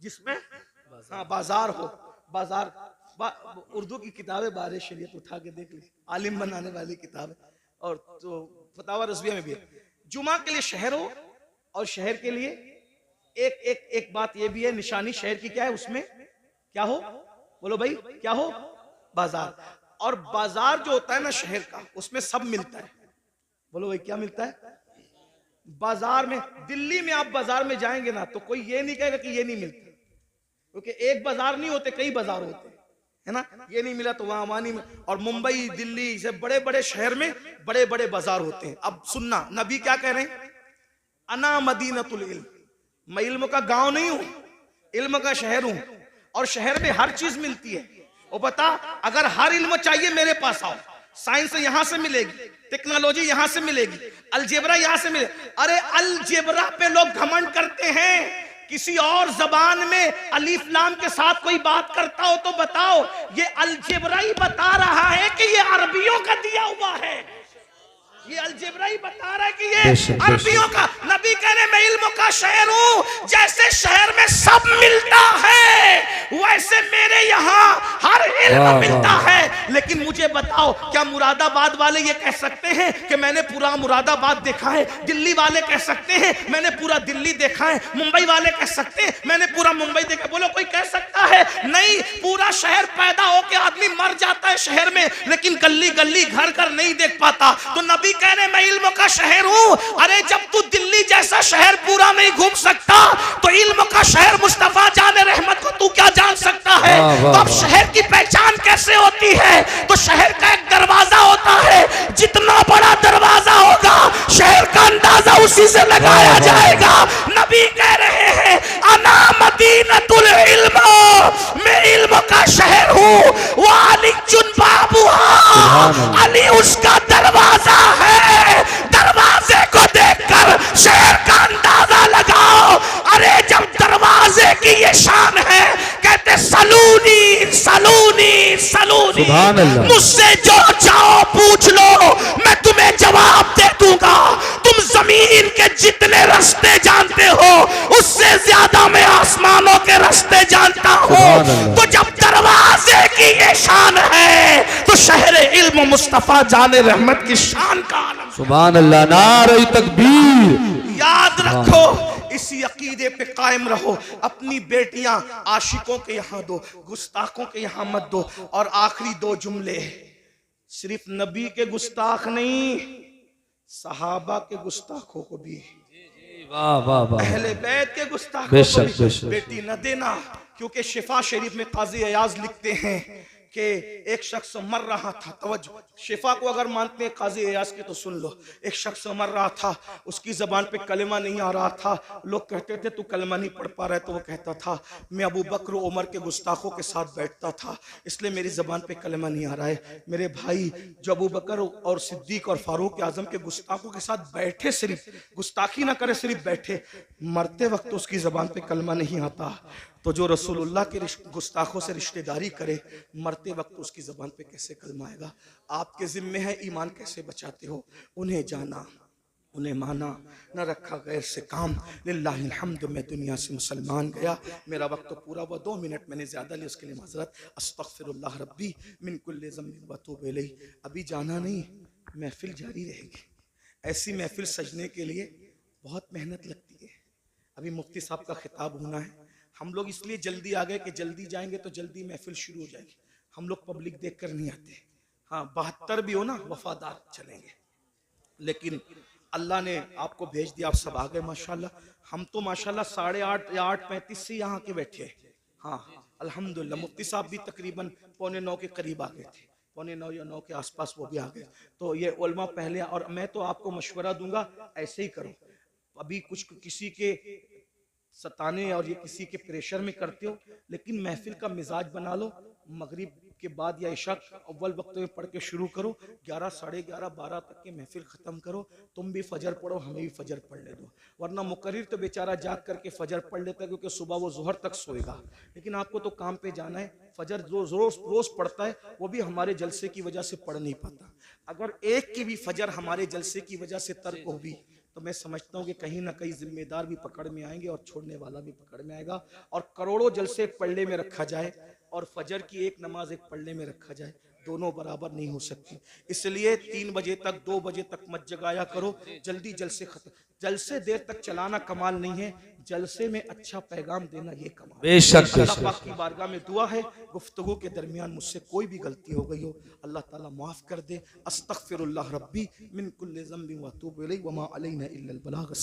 जिसमें हाँ बाजार हो। बाजार उर्दू की किताब है, बारे शरीयत उठा के देख ले, आलिम बनाने वाली किताब है। और तो फतावा रज़विया में भी है, जुमा के लिए शहर हो और शहर के लिए एक बात ये भी है, निशानी शहर की क्या है? उसमें क्या हो? बोलो भाई क्या हो? बाजार। और बाजार जो होता है ना शहर का, उसमें सब मिलता है। बोलो भाई क्या मिलता है? बाजार में। दिल्ली में आप बाजार में जाएंगे ना तो कोई ये नहीं कहेगा कि ये नहीं मिलता, क्योंकि एक बाजार नहीं होते, कई बाजार होते है ना। ये नहीं मिला तो वहां नहीं मिला। और मुंबई, दिल्ली से बड़े बड़े शहर में बड़े बड़े बाजार होते हैं। अब सुनना, नबी क्या कह रहे हैं? अना मदीनतुल इल्म। मैं इल्म का गांव नहीं हूं, इल्म का शहर हूं। और शहर में हर चीज मिलती है। वो बता, अगर हर इल्म चाहिए मेरे पास आओ, साइंस यहां से मिलेगी, टेक्नोलॉजी यहां से मिलेगी, अलजेब्रा यहां से मिलेगी। अरे अलजेब्रा पे लोग घमंड करते हैं। किसी और जबान में अलीफ लाम के साथ कोई बात करता हो तो बताओ, ये अलजेब्रा ही बता रहा है कि ये अरबियों का दिया हुआ है। ये अलजेब्रा ही बता रहा है कि ये अरबियों का। नबी कहने मैं इल्म का शहर हूं, जैसे शहर में सब मिलता है वैसे मेरे यहाँ हर इल्म मिलता है। लेकिन मुझे बताओ, क्या मुरादाबाद वाले ये कह सकते हैं कि मैंने पूरा मुरादाबाद देखा है? दिल्ली वाले कह सकते हैं मैंने पूरा दिल्ली देखा है? मुंबई वाले कह सकते हैं मैंने पूरा मुंबई देखा? बोलो कोई कह सकता है? नहीं। पूरा शहर पैदा होके आदमी मर जाता है शहर में, लेकिन गली गली घर घर नहीं देख पाता। तो नबी कहने मैं इल्म का शहर हूं। अरे जब तू दिल्ली जैसा शहर पूरा नहीं घूम सकता तो इल्म का शहर मुस्तफा जाने रहमत को तू क्या जान सकता है? तो अब शहर की पहचान कैसे होती है? तो शहर का एक दरवाजा होता है, जितना बड़ा दरवाजा होगा शहर का अंदाजा उसी से लगाया जाएगा। नबी कह रहे हैं अना मदीनतुल इल्म, मैं इल्म का शहर हूं। वाली चुन बाबूहा, अली उसका दरवाजा है। दरवाजे को देखकर शहर का अंदाजा लगाओ। अरे जब दरवाजे की ये शान है, कहते सलूनी सलूनी सलूनी, मुझसे जो चाहो पूछ लो मैं तुम्हें जवाब दे दूंगा। तुम जमीन के जितने रास्ते जानते हो उससे ज्यादा मैं आसमानों के रास्ते जानता हूं। तो जब दरवाजे की ये शान है तो शहर इल्म मुस्तफा जाने रहमत की शान का आलम। सुभान अल्लाह, नारे तकबीर। याद रखो, इसी अकीदे पे कायम रहो। अपनी बेटियां आशिकों के यहाँ दो, गुस्ताखों के यहाँ मत दो। और आखिरी दो जुमले, सिर्फ नबी के गुस्ताख नहीं, सहाबा के गुस्ताखों को भी, वाह वाह वाह, अहले बैत के गुस्ताखों को भी बेटी न देना। क्योंकि शिफा शरीफ में काजी अयाज लिखते हैं कि एक शख्स मर रहा था। तवज्जो, शिफा को अगर मानते हैं काजी अयाज की तो सुन लो। एक शख्स मर रहा था, उसकी जबान पे कलमा नहीं आ रहा था। लोग कहते थे तू कलमा नहीं पढ़ पा रहा है, तो वो कहता था मैं अबू बकर उमर के गुस्ताखों के साथ बैठता था, इसलिए मेरी जबान पे कलमा नहीं आ रहा है। मेरे भाई, जो अबू बकर और सिद्दीक और फारूक आजम के गुस्ताखों के साथ बैठे, सिर्फ गुस्ताखी ना करे, सिर्फ बैठे, मरते वक्त उसकी जबान पे कलमा नहीं आता। तो जो रसूलुल्लाह के गुस्ताखों से रिश्तेदारी करे, मरते वक्त उसकी ज़बान पे कैसे कलमा आएगा? आपके ज़िम्मे है ईमान कैसे बचाते हो। उन्हें जाना, उन्हें माना, न रखा गैर से काम। लिल्लाहिल हम्द, मैं दुनिया से मुसलमान गया। मेरा वक्त तो पूरा हुआ, 2 मिनट मैंने ज़्यादा लिया, उसके लिए माज़रत। अस्तग़फिरुल्लाह रब्बी मिन कुल्लि ज़म्बिन व तूबु इलैहि। अभी जाना नहीं, महफिल जारी रहेगी। ऐसी महफिल सजने के लिए बहुत मेहनत लगती है। अभी मुफ्ती साहब का खिताब होना है। हम लोग इसलिए जल्दी आ गए कि जल्दी जाएंगे तो जल्दी महफिल शुरू हो जाएगी। हम लोग पब्लिक देख कर नहीं आते। हाँ, 72 भी हो ना, वफादार चलेंगे। लेकिन अल्लाह ने आपको भेज दिया, आप सब आ गए माशाल्लाह। हम तो माशाल्लाह 8:30 या 8:35 से यहाँ के बैठे हैं। हाँ अल्हम्दुलिल्लाह, मुफ्ती साहब भी तकरीबन 8:45 के करीब आ गए थे, 8:45 या 9 के आसपास वो भी आ गए। तो ये उलमा पहले, और मैं तो आपको मशवरा दूंगा ऐसे ही करो। अभी कुछ किसी के सताने और ये किसी के प्रेशर में करते हो, लेकिन महफिल का मिजाज बना लो। मगरिब के बाद या इशा अव्वल वक्त में पढ़ के शुरू करो, 11, 11:30, 12 तक के महफिल ख़त्म करो। तुम भी फजर पढ़ो, हमें भी फजर पढ़ ले दो। वरना मुकर्रिर तो बेचारा जाग करके फजर पढ़ लेता है, क्योंकि सुबह वो जोहर तक सोएगा। लेकिन आपको तो काम पे जाना है। फजर रोज पढ़ता है, वो भी हमारे जलसे की वजह से पढ़ नहीं पाता। अगर एक की भी फजर हमारे जलसे की वजह से तर्क होगी तो मैं समझता हूँ कि कहीं ना कहीं जिम्मेदार भी पकड़ में आएंगे और छोड़ने वाला भी पकड़ में आएगा। और करोड़ों जलसे एक पल्ले में रखा जाए और फजर की एक नमाज एक पल्ले में रखा जाए, दोनों बराबर नहीं हो सकती। इसलिए 3 बजे तक, 2 बजे तक मत जगाया करो। जल्दी जलसे खत्म। जलसे देर तक चलाना कमाल नहीं है, जलसे में अच्छा पैगाम देना ये कमाल। बेशक अल्लाह पाक की बारगाह में दुआ है, गुफ्तगू के दरमियान मुझसे कोई भी गलती हो गई हो, अल्लाह ताला माफ कर दे। अस्तग़फिरुल्लाह रब्बी मिन कुल्लि ज़म्बिन व अतूबु इलैहि व मा अलैना इल्लल बलाग।